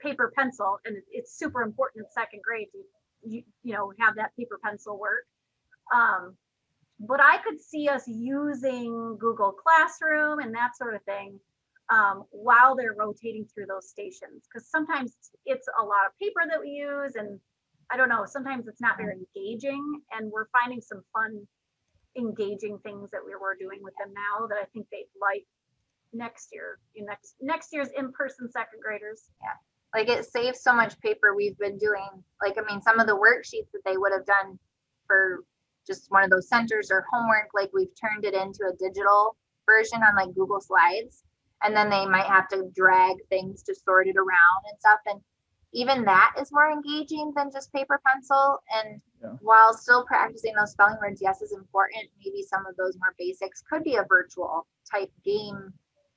paper pencil, and it's super important in second grade to you know, have that paper pencil work. But I could see us using Google Classroom and that sort of thing while they're rotating through those stations, because sometimes it's a lot of paper that we use, and I don't know, sometimes it's not very engaging, and we're finding some fun engaging things that we were doing with them now that I think they'd like next year, next year's in-person second graders. Yeah, like it saves so much paper we've been doing. Like, I mean, some of the worksheets that they would have done for just one of those centers or homework, like we've turned it into a digital version on like Google Slides, and then they might have to drag things to sort it around and stuff. And even that is more engaging than just paper pencil. And while still practicing those spelling words, yes, is important. Maybe some of those more basics could be a virtual type game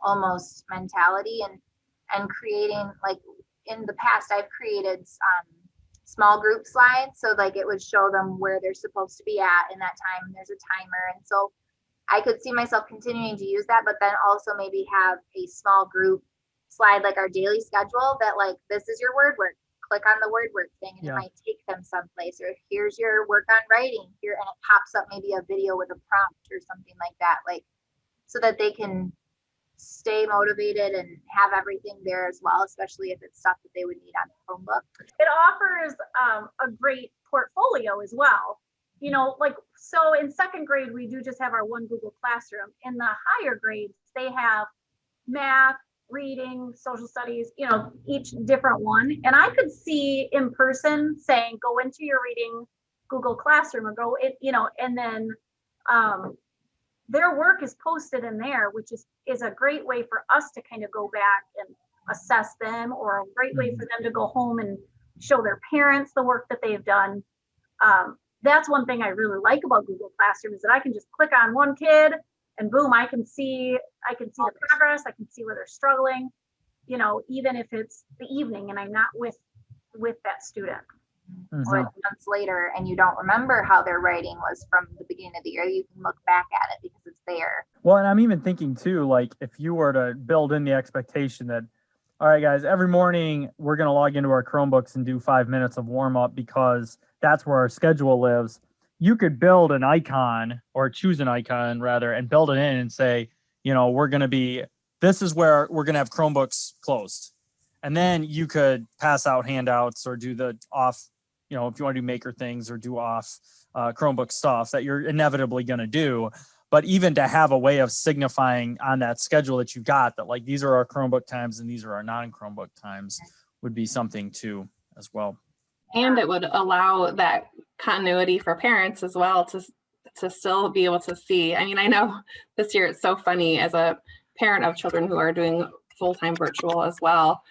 almost mentality, and creating, like in the past, I've created small group slides. So like it would show them where they're supposed to be at in that time. And there's a timer. And so I could see myself continuing to use that, but then also maybe have a small group slide, like our daily schedule, that like, this is your word work, click on the word work thing, and it might take them someplace, or here's your work on writing here, and it pops up maybe a video with a prompt or something like that, like so that they can stay motivated and have everything there as well, especially if it's stuff that they would need on the Chromebook. It offers a great portfolio as well. You know, like, so in second grade, we do just have our one Google Classroom. In the higher grades, they have math, reading, social studies, you know, each different one. And I could see in person saying, go into your reading Google Classroom, or go it, you know, and then their work is posted in there, which is a great way for us to kind of go back and assess them, or a great way for them to go home and show their parents the work that they've done. That's one thing I really like about Google Classroom, is that I can just click on one kid and boom, I can see the progress. I can see where they're struggling, you know, even if it's the evening and I'm not with that student. Or months later and you don't remember how their writing was from the beginning of the year, you can look back at it because it's there. Well, and I'm even thinking too, like if you were to build in the expectation that, all right, guys, every morning we're going to log into our Chromebooks and do 5 minutes of warm up because that's where our schedule lives. You could build an icon, or choose an icon rather, and build it in and say, you know, this is where we're going to have Chromebooks closed. And then you could pass out handouts or do the off, you know, if you want to do maker things or do off Chromebook stuff that you're inevitably going to do. But even to have a way of signifying on that schedule that you got that like, these are our Chromebook times and these are our non-Chromebook times, would be something too as well. And it would allow that continuity for parents as well to still be able to see. I mean, I know this year it's so funny as a parent of children who are doing full-time virtual as well.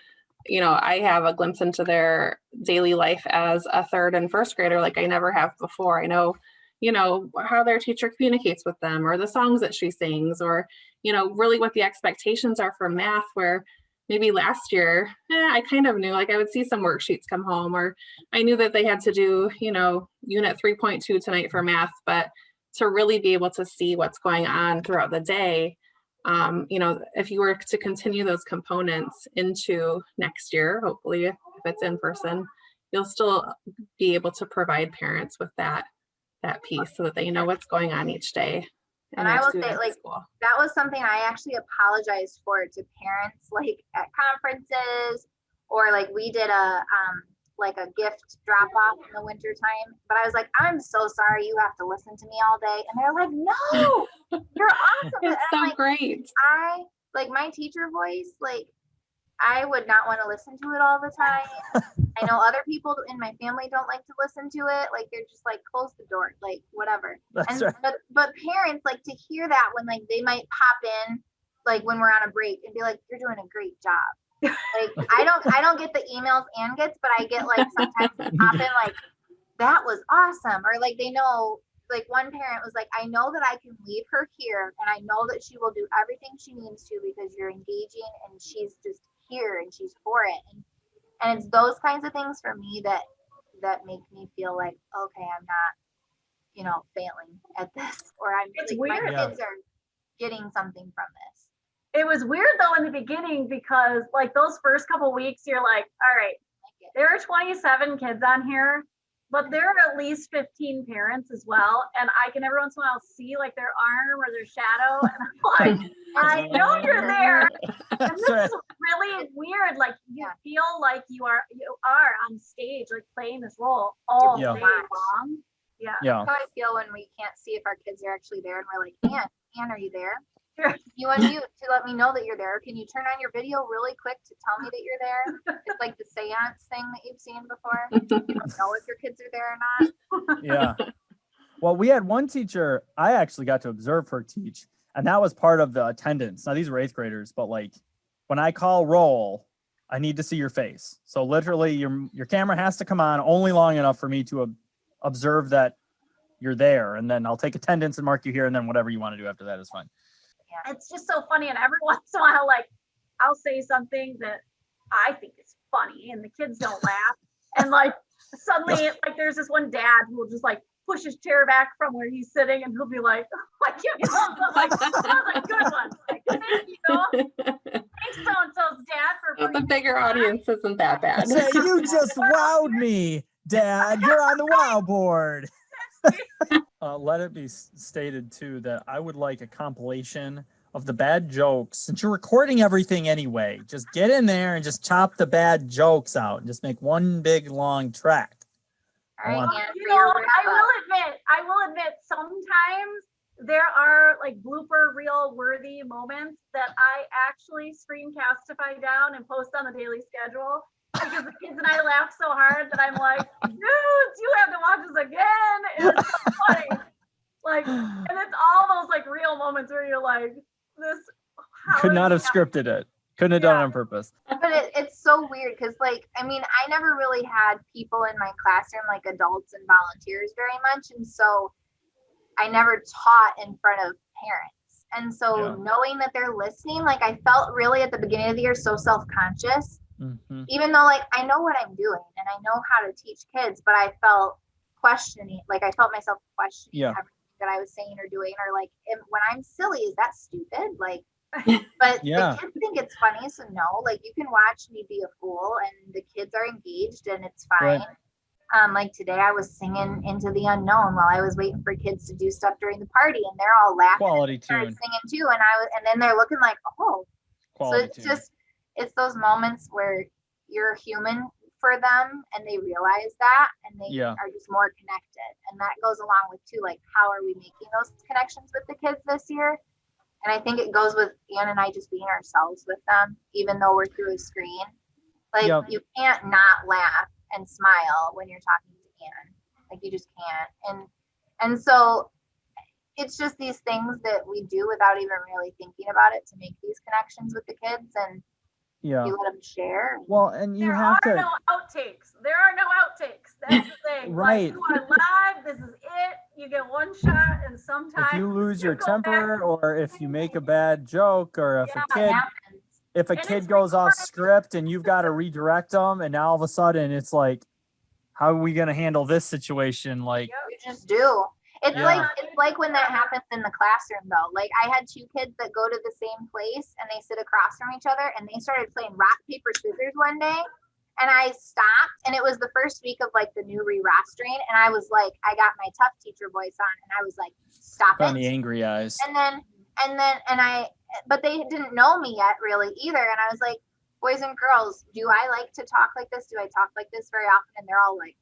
You know, I have a glimpse into their daily life as a third and first grader like I never have before. I know, you know, how their teacher communicates with them, or the songs that she sings, or, you know, really what the expectations are for math, where maybe last year, I kind of knew, like I would see some worksheets come home, or I knew that they had to do, you know, unit 3.2 tonight for math, but to really be able to see what's going on throughout the day, you know, if you were to continue those components into next year, hopefully if it's in person, you'll still be able to provide parents with that piece so that they know what's going on each day. And I will say, like, that was something I actually apologized for to parents, like at conferences, or like we did a gift drop off in the winter time. But I was like, I'm so sorry you have to listen to me all day. And they're like, no, you're awesome. It's so like, great. I like my teacher voice, like I would not want to listen to it all the time. I know other people in my family don't like to listen to it. Like they're just like, close the door, like whatever. That's and right. but parents like to hear that when like they might pop in like when we're on a break and be like, you're doing a great job. Like I don't get the emails and gets, but I get like sometimes they pop in like, that was awesome. Or like they know, like one parent was like, I know that I can leave her here and I know that she will do everything she needs to because you're engaging and she's just here and she's for it. And it's those kinds of things for me that make me feel like, okay, I'm not, you know, failing at this, or I'm It's like, weird. my kids are getting something from this. It was weird though in the beginning because like those first couple weeks, you're like, all right, there are 27 kids on here, but there are at least 15 parents as well. And I can every once in a while see like their arm or their shadow. And I'm like, I know you're there. And this is really weird. Like you feel like you are on stage, like playing this role all Yeah. day long. Yeah. Yeah. That's how I feel when we can't see if our kids are actually there and we're like, Ann, are you there? You unmute to let me know that you're there. Can you turn on your video really quick to tell me that you're there? It's like the seance thing that you've seen before. You don't know if your kids are there or not. Yeah. Well, we had one teacher, I actually got to observe her teach, and that was part of the attendance. Now, these were 8th graders, but like when I call roll, I need to see your face. So literally your camera has to come on only long enough for me to observe that you're there. And then I'll take attendance and mark you here. And then whatever you want to do after that is fine. It's just so funny. And every once in a while, like I'll say something that I think is funny and the kids don't laugh. And like suddenly like there's this one dad who will just like push his chair back from where he's sitting and he'll be like, you know, like that was a good one. Like, thank you. Thanks so-and-so's dad for The bringing bigger audience isn't that bad. Say, you just wowed me, Dad. You're on the wow board. Let it be stated too that I would like a compilation of the bad jokes. Since you're recording everything anyway, just get in there and just chop the bad jokes out and just make one big long track. All right, want- Ann, You for know, your wrap I will admit sometimes there are like blooper reel worthy moments that I actually screencastify down and post on the daily schedule because the kids and I laughed so hard that I'm like, dudes, you have to watch this again. And it's so funny. Like, and it's all those like real moments where you're like, this how Could did not we have scripted it. Couldn't have done it on purpose. But it's so weird because, like, I mean, I never really had people in my classroom, like adults and volunteers, very much. And so I never taught in front of parents. And so Yeah. knowing that they're listening, like, I felt really at the beginning of the year so self-conscious, Mhm. even though, like, I know what I'm doing and I know how to teach kids, but I felt questioning, like, I felt myself questioning Yeah. everything that I was saying or doing, or like, when I'm silly, is that stupid? Like, but Yeah. the kids think it's funny, so no, like you can watch me be a fool and the kids are engaged and it's fine. Right. Like today I was singing Into the Unknown while I was waiting for kids to do stuff during the party and they're all laughing Quality and started tune. singing too. And then they're looking like, oh, Quality so it's tune. just, it's those moments where you're human for them and they realize that and they Yeah. are just more connected. And that goes along with too, like, how are we making those connections with the kids this year? And I think it goes with Ann and I just being ourselves with them, even though we're through a screen. Like, Yep. you can't not laugh and smile when you're talking to Ann. Like, you just can't. And so it's just these things that we do without even really thinking about it to make these connections with the kids, and Yeah. you let them share. Well, and you There have are to. no outtakes. There are no outtakes. That's the thing. Right. Like, you are live. This is it. You get one shot, and sometimes If you lose your go back. temper, or if you make a bad joke, or if Yeah, a kid happens. if a And kid it's goes off recorded. script and you've got to redirect them, and now all of a sudden it's like, how are we going to handle this situation? Like, You just do. It's Yeah. like when that happens in the classroom though. Like, I had two kids that go to the same place and they sit across from each other and they started playing rock, paper, scissors one day. And I stopped, and it was the first week of like the new re-rostering. And I was like, I got my tough teacher voice on and I was like, stop on the it. angry eyes. But they didn't know me yet really either. And I was like, boys and girls, do I like to talk like this? Do I talk like this very often? And they're all like,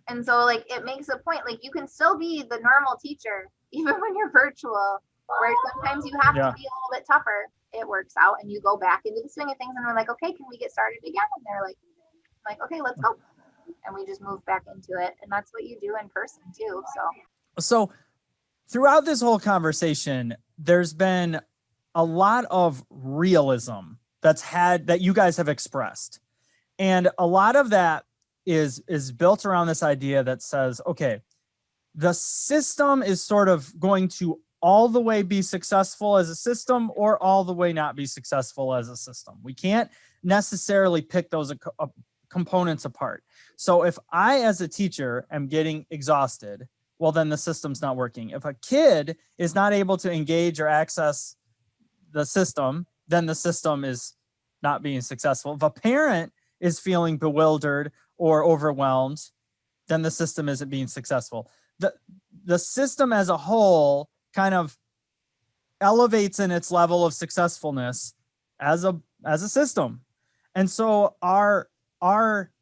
and so like, it makes a point, like you can still be the normal teacher, even when you're virtual, where sometimes you have Yeah. to be a little bit tougher. It works out and you go back into the swing of things and we're like, okay, can we get started again? And they're like, okay, let's go. And we just move back into it. And that's what you do in person too. So throughout this whole conversation, there's been a lot of realism that you guys have expressed. And a lot of that is built around this idea that says, okay, the system is sort of going to all the way be successful as a system or all the way not be successful as a system. We can't necessarily pick those components apart. So if I, as a teacher, am getting exhausted, well, then the system's not working. If a kid is not able to engage or access the system, then the system is not being successful. If a parent is feeling bewildered or overwhelmed, then the system isn't being successful. The system as a whole kind of elevates in its level of successfulness as a system. And so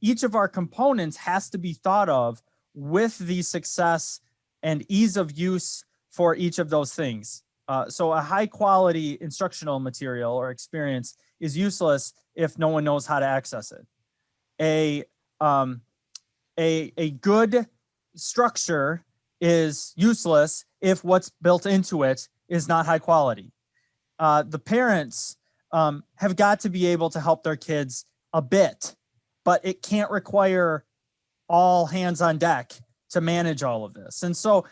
each of our components has to be thought of with the success and ease of use for each of those things. So a high quality instructional material or experience is useless if no one knows how to access it. A good structure is useless if what's built into it is not high quality. The parents have got to be able to help their kids a bit, but it can't require all hands on deck to manage all of this. And so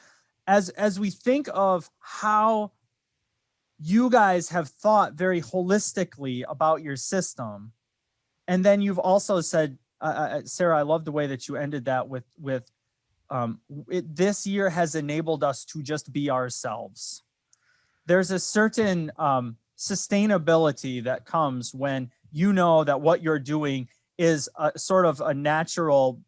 as we think of how you guys have thought very holistically about your system, and then you've also said, Sarah, I love the way that you ended that with this year has enabled us to just be ourselves. There's a certain sustainability that comes when you know that what you're doing is a sort of a natural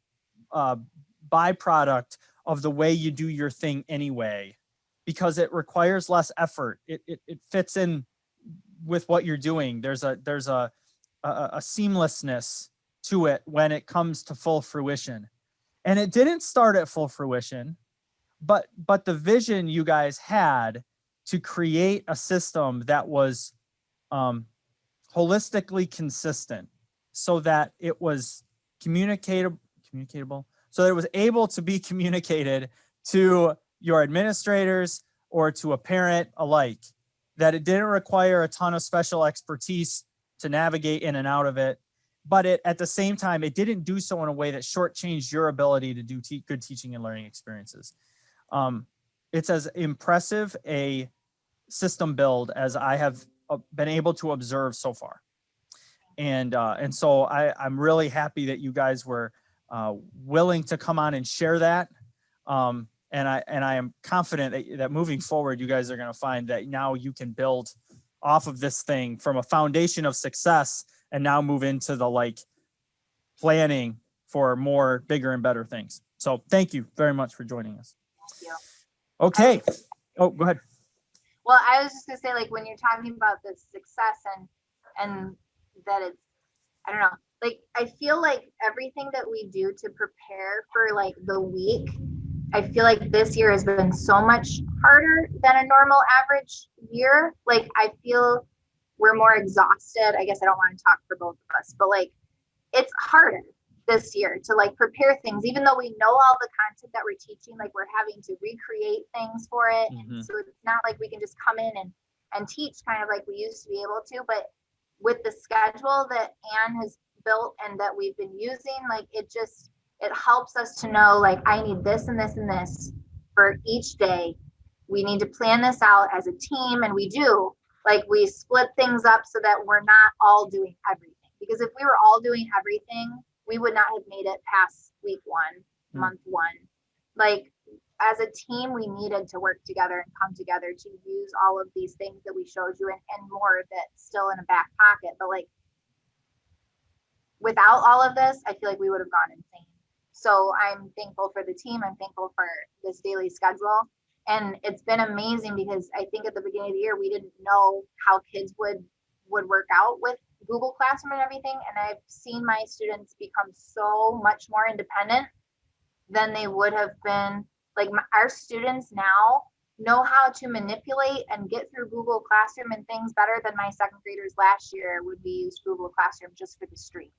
byproduct of the way you do your thing anyway, because it requires less effort. It fits in with what you're doing. There's a seamlessness to it when it comes to full fruition. And it didn't start at full fruition, but the vision you guys had to create a system that was holistically consistent so that it was communicatable, so that it was able to be communicated to your administrators or to a parent alike, that it didn't require a ton of special expertise to navigate in and out of it, but at the same time, it didn't do so in a way that shortchanged your ability to do good teaching and learning experiences. It's as impressive a system build as I have been able to observe so far. And so I'm really happy that you guys were willing to come on and share that. And I am confident that moving forward, you guys are going to find that now you can build off of this thing from a foundation of success and now move into the planning for more bigger and better things. So thank you very much for joining us. Thank you. Okay. Oh, go ahead. Well, I was just gonna say, when you're talking about the success and that it's, I don't know, I feel like everything that we do to prepare for the week, I feel like this year has been so much harder than a normal average year. I feel we're more exhausted. I guess I don't want to talk for both of us, but it's harder this year to prepare things, even though we know all the content that we're teaching, we're having to recreate things for it. Mm-hmm. And so it's not like we can just come in and teach kind of like we used to be able to, but with the schedule that Anne has built and that we've been using, it helps us to know, I need this and this and this for each day. We need to plan this out as a team, and we do. We split things up so that we're not all doing everything. Because if we were all doing everything, we would not have made it past week one, month one. As a team, we needed to work together and come together to use all of these things that we showed you and more that's still in a back pocket. But without all of this, I feel like we would have gone insane. So I'm thankful for the team. I'm thankful for this daily schedule. And it's been amazing because I think at the beginning of the year, we didn't know how kids would work out with Google Classroom and everything. And I've seen my students become so much more independent than they would have been. Our students now know how to manipulate and get through Google Classroom and things better than my second graders last year would be used Google Classroom just for the stream.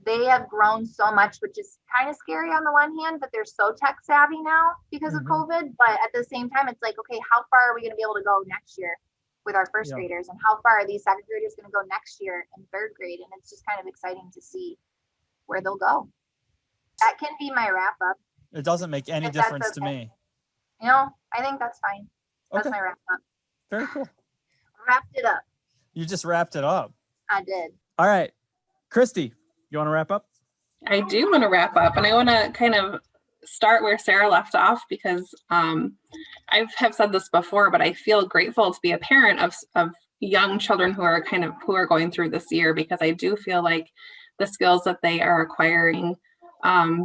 They have grown so much, which is kind of scary on the one hand, but they're so tech savvy now because of COVID. But at the same time, it's okay, how far are we going to be able to go next year with our first graders? And how far are these second graders going to go next year in third grade? And it's just kind of exciting to see where they'll go. That can be my wrap up. It doesn't make any difference to me. I think that's fine. That's Okay, my wrap up. very cool. Wrapped it up. You just wrapped it up. I did. All right, Christy, you want to wrap up? I do want to wrap up, and I want to kind of start where Sarah left off, because I have said this before, but I feel grateful to be a parent of young children who are going through this year, because I do feel like the skills that they are acquiring,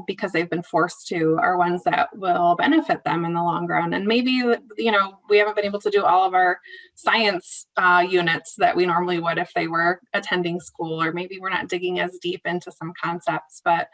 because they've been forced to, are ones that will benefit them in the long run. And maybe, we haven't been able to do all of our science units that we normally would if they were attending school, or maybe we're not digging as deep into some concepts, but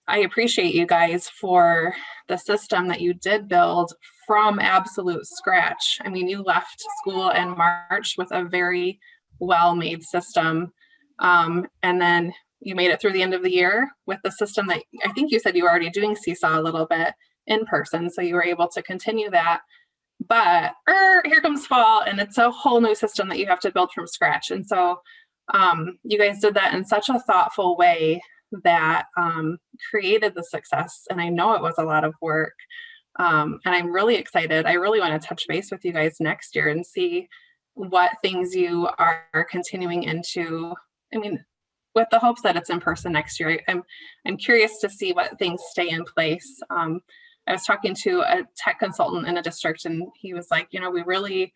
I appreciate you guys for the system that you did build from absolute scratch. I mean, you left school in March with a very well-made system. And then you made it through the end of the year with the system that I think you said you were already doing Seesaw a little bit in person. So you were able to continue that. But here comes fall, and it's a whole new system that you have to build from scratch. And so you guys did that in such a thoughtful way that created the success. And I know it was a lot of work. And I'm really excited. I really want to touch base with you guys next year and see what things you are continuing into. I mean, with the hopes that it's in person next year. I'm curious to see what things stay in place. I was talking to a tech consultant in a district, and he was like, we really,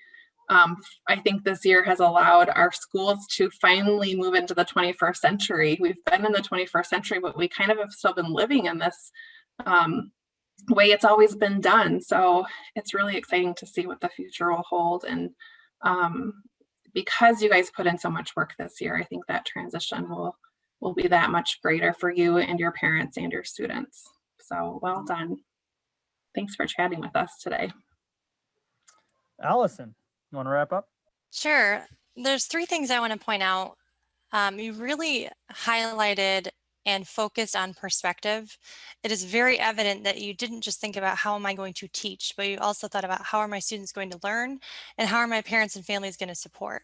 I think this year has allowed our schools to finally move into the 21st century. We've been in the 21st century, but we kind of have still been living in this way it's always been done. So it's really exciting to see what the future will hold. And because you guys put in so much work this year, I think that transition will be that much greater for you and your parents and your students. So well done. Thanks for chatting with us today. Allison, you want to wrap up? Sure. There's 3 things I want to point out. You really highlighted and focused on perspective. It is very evident that you didn't just think about how am I going to teach, but you also thought about how are my students going to learn and how are my parents and families going to support.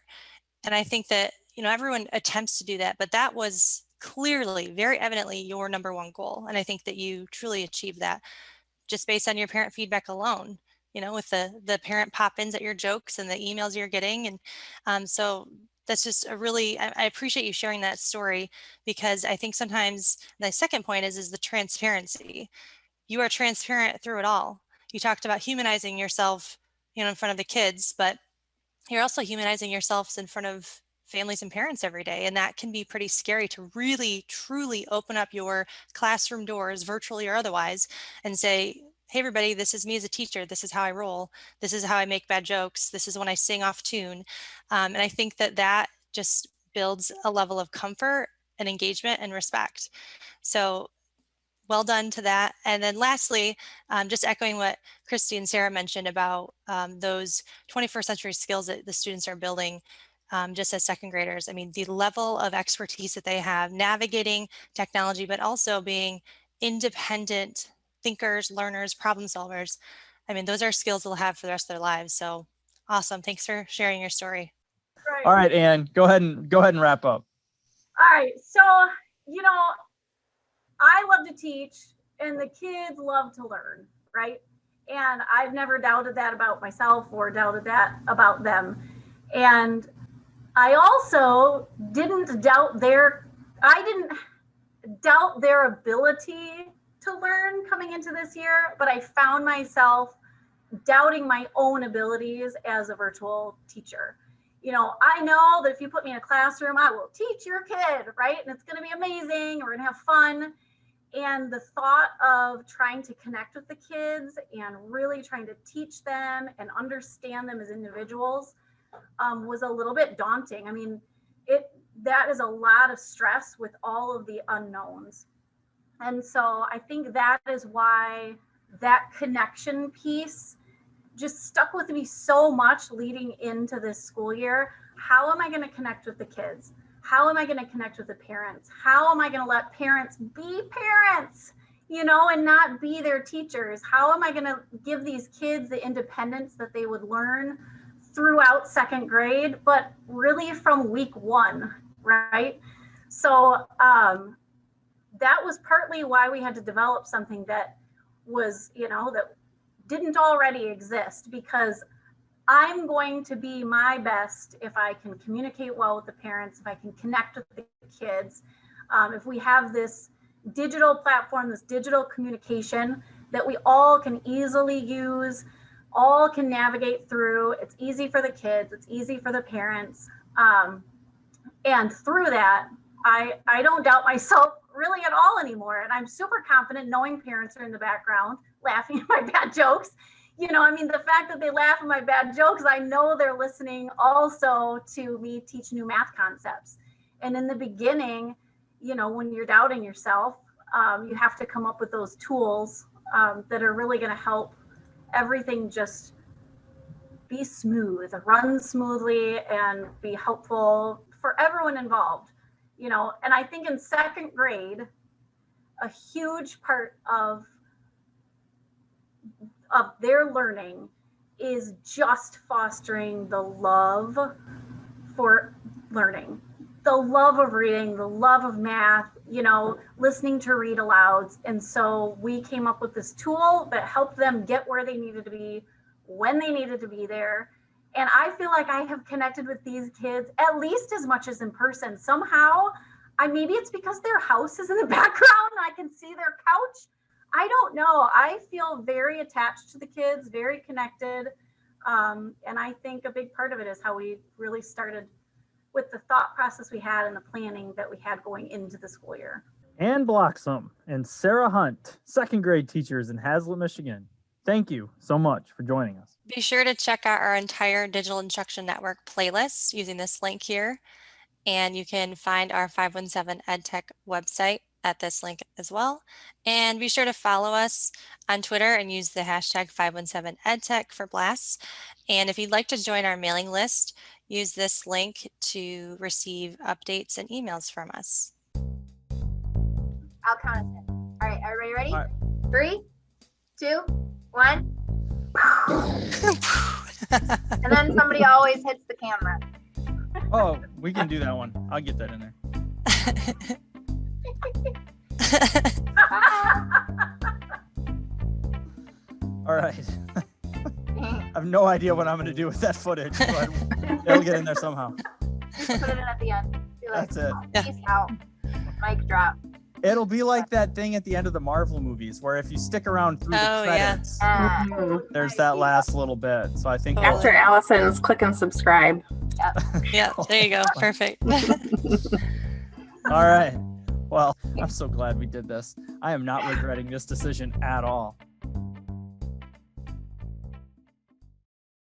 And I think that, everyone attempts to do that, but that was clearly, very evidently your number one goal. And I think that you truly achieved that just based on your parent feedback alone, with the parent pop-ins at your jokes and the emails you're getting. And so that's just I appreciate you sharing that story, because I think sometimes the second point is the transparency. You are transparent through it all. You talked about humanizing yourself, in front of the kids, but you're also humanizing yourselves in front of families and parents every day. And that can be pretty scary to really, truly open up your classroom doors, virtually or otherwise, and say, hey, everybody, this is me as a teacher. This is how I roll. This is how I make bad jokes. This is when I sing off tune. And I think that just builds a level of comfort and engagement and respect. So well done to that. And then lastly, just echoing what Christy and Sarah mentioned about those 21st century skills that the students are building just as second graders. I mean, the level of expertise that they have navigating technology, but also being independent thinkers, learners, problem solvers. I mean, those are skills they'll have for the rest of their lives. So awesome. Thanks for sharing your story. Right. All right, Ann, go ahead and wrap up. All right. So, I love to teach and the kids love to learn, right? And I've never doubted that about myself or doubted that about them. And I also didn't doubt their ability to learn coming into this year, but I found myself doubting my own abilities as a virtual teacher. I know that if you put me in a classroom, I will teach your kid, right? And it's going to be amazing. We're going to have fun. And the thought of trying to connect with the kids and really trying to teach them and understand them as individuals was a little bit daunting. I mean, that is a lot of stress with all of the unknowns. And so I think that is why that connection piece just stuck with me so much leading into this school year. How am I going to connect with the kids? How am I going to connect with the parents? How am I going to let parents be parents, and not be their teachers? How am I going to give these kids the independence that they would learn throughout second grade, but really from week 1, right? So that was partly why we had to develop something that was, that didn't already exist, because I'm going to be my best if I can communicate well with the parents, if I can connect with the kids. If we have this digital platform, this digital communication that we all can easily use, all can navigate through, it's easy for the kids, it's easy for the parents. And through that, I don't doubt myself really at all anymore. And I'm super confident knowing parents are in the background laughing at my bad jokes. You know, I mean, the fact that they laugh at my bad jokes, I know they're listening also to me teach new math concepts. And in the beginning, you know, when you're doubting yourself, you have to come up with those tools that are really going to help everything just be smooth, run smoothly, and be helpful for everyone involved. You know, and I think in second grade, a huge part of their learning is just fostering the love for learning, the love of reading, the love of math, you know, listening to read alouds. And so we came up with this tool that helped them get where they needed to be, when they needed to be there. And I feel like I have connected with these kids at least as much as in person. Somehow, maybe it's because their house is in the background and I can see their couch. I don't know. I feel very attached to the kids, very connected. And I think a big part of it is how we really started with the thought process we had and the planning that we had going into the school year. Ann Bloxham and Sarah Hunt, second grade teachers in Hazlet, Michigan. Thank you so much for joining us. Be sure to check out our entire Digital Instruction Network playlist using this link here. And you can find our 517 EdTech website at this link as well. And be sure to follow us on Twitter and use the hashtag 517 EdTech for blasts. And if you'd like to join our mailing list, use this link to receive updates and emails from us. I'll count us in. All right, everybody ready? All right. 3, 2, 1. And then somebody always hits the camera. Oh, we can do that one. I'll get that in there. All right. I have no idea what I'm going to do with that footage, but it'll get in there somehow. Just put it in at the end. Be like, That's it. Peace out. Mic drop. It'll be like that thing at the end of the Marvel movies where if you stick around through the Oh, yeah. credits, Mhm. there's that last little bit. So I think Totally. After Allison's click and subscribe. Yeah, there you go. Perfect. All right. Well, I'm so glad we did this. I am not regretting this decision at all.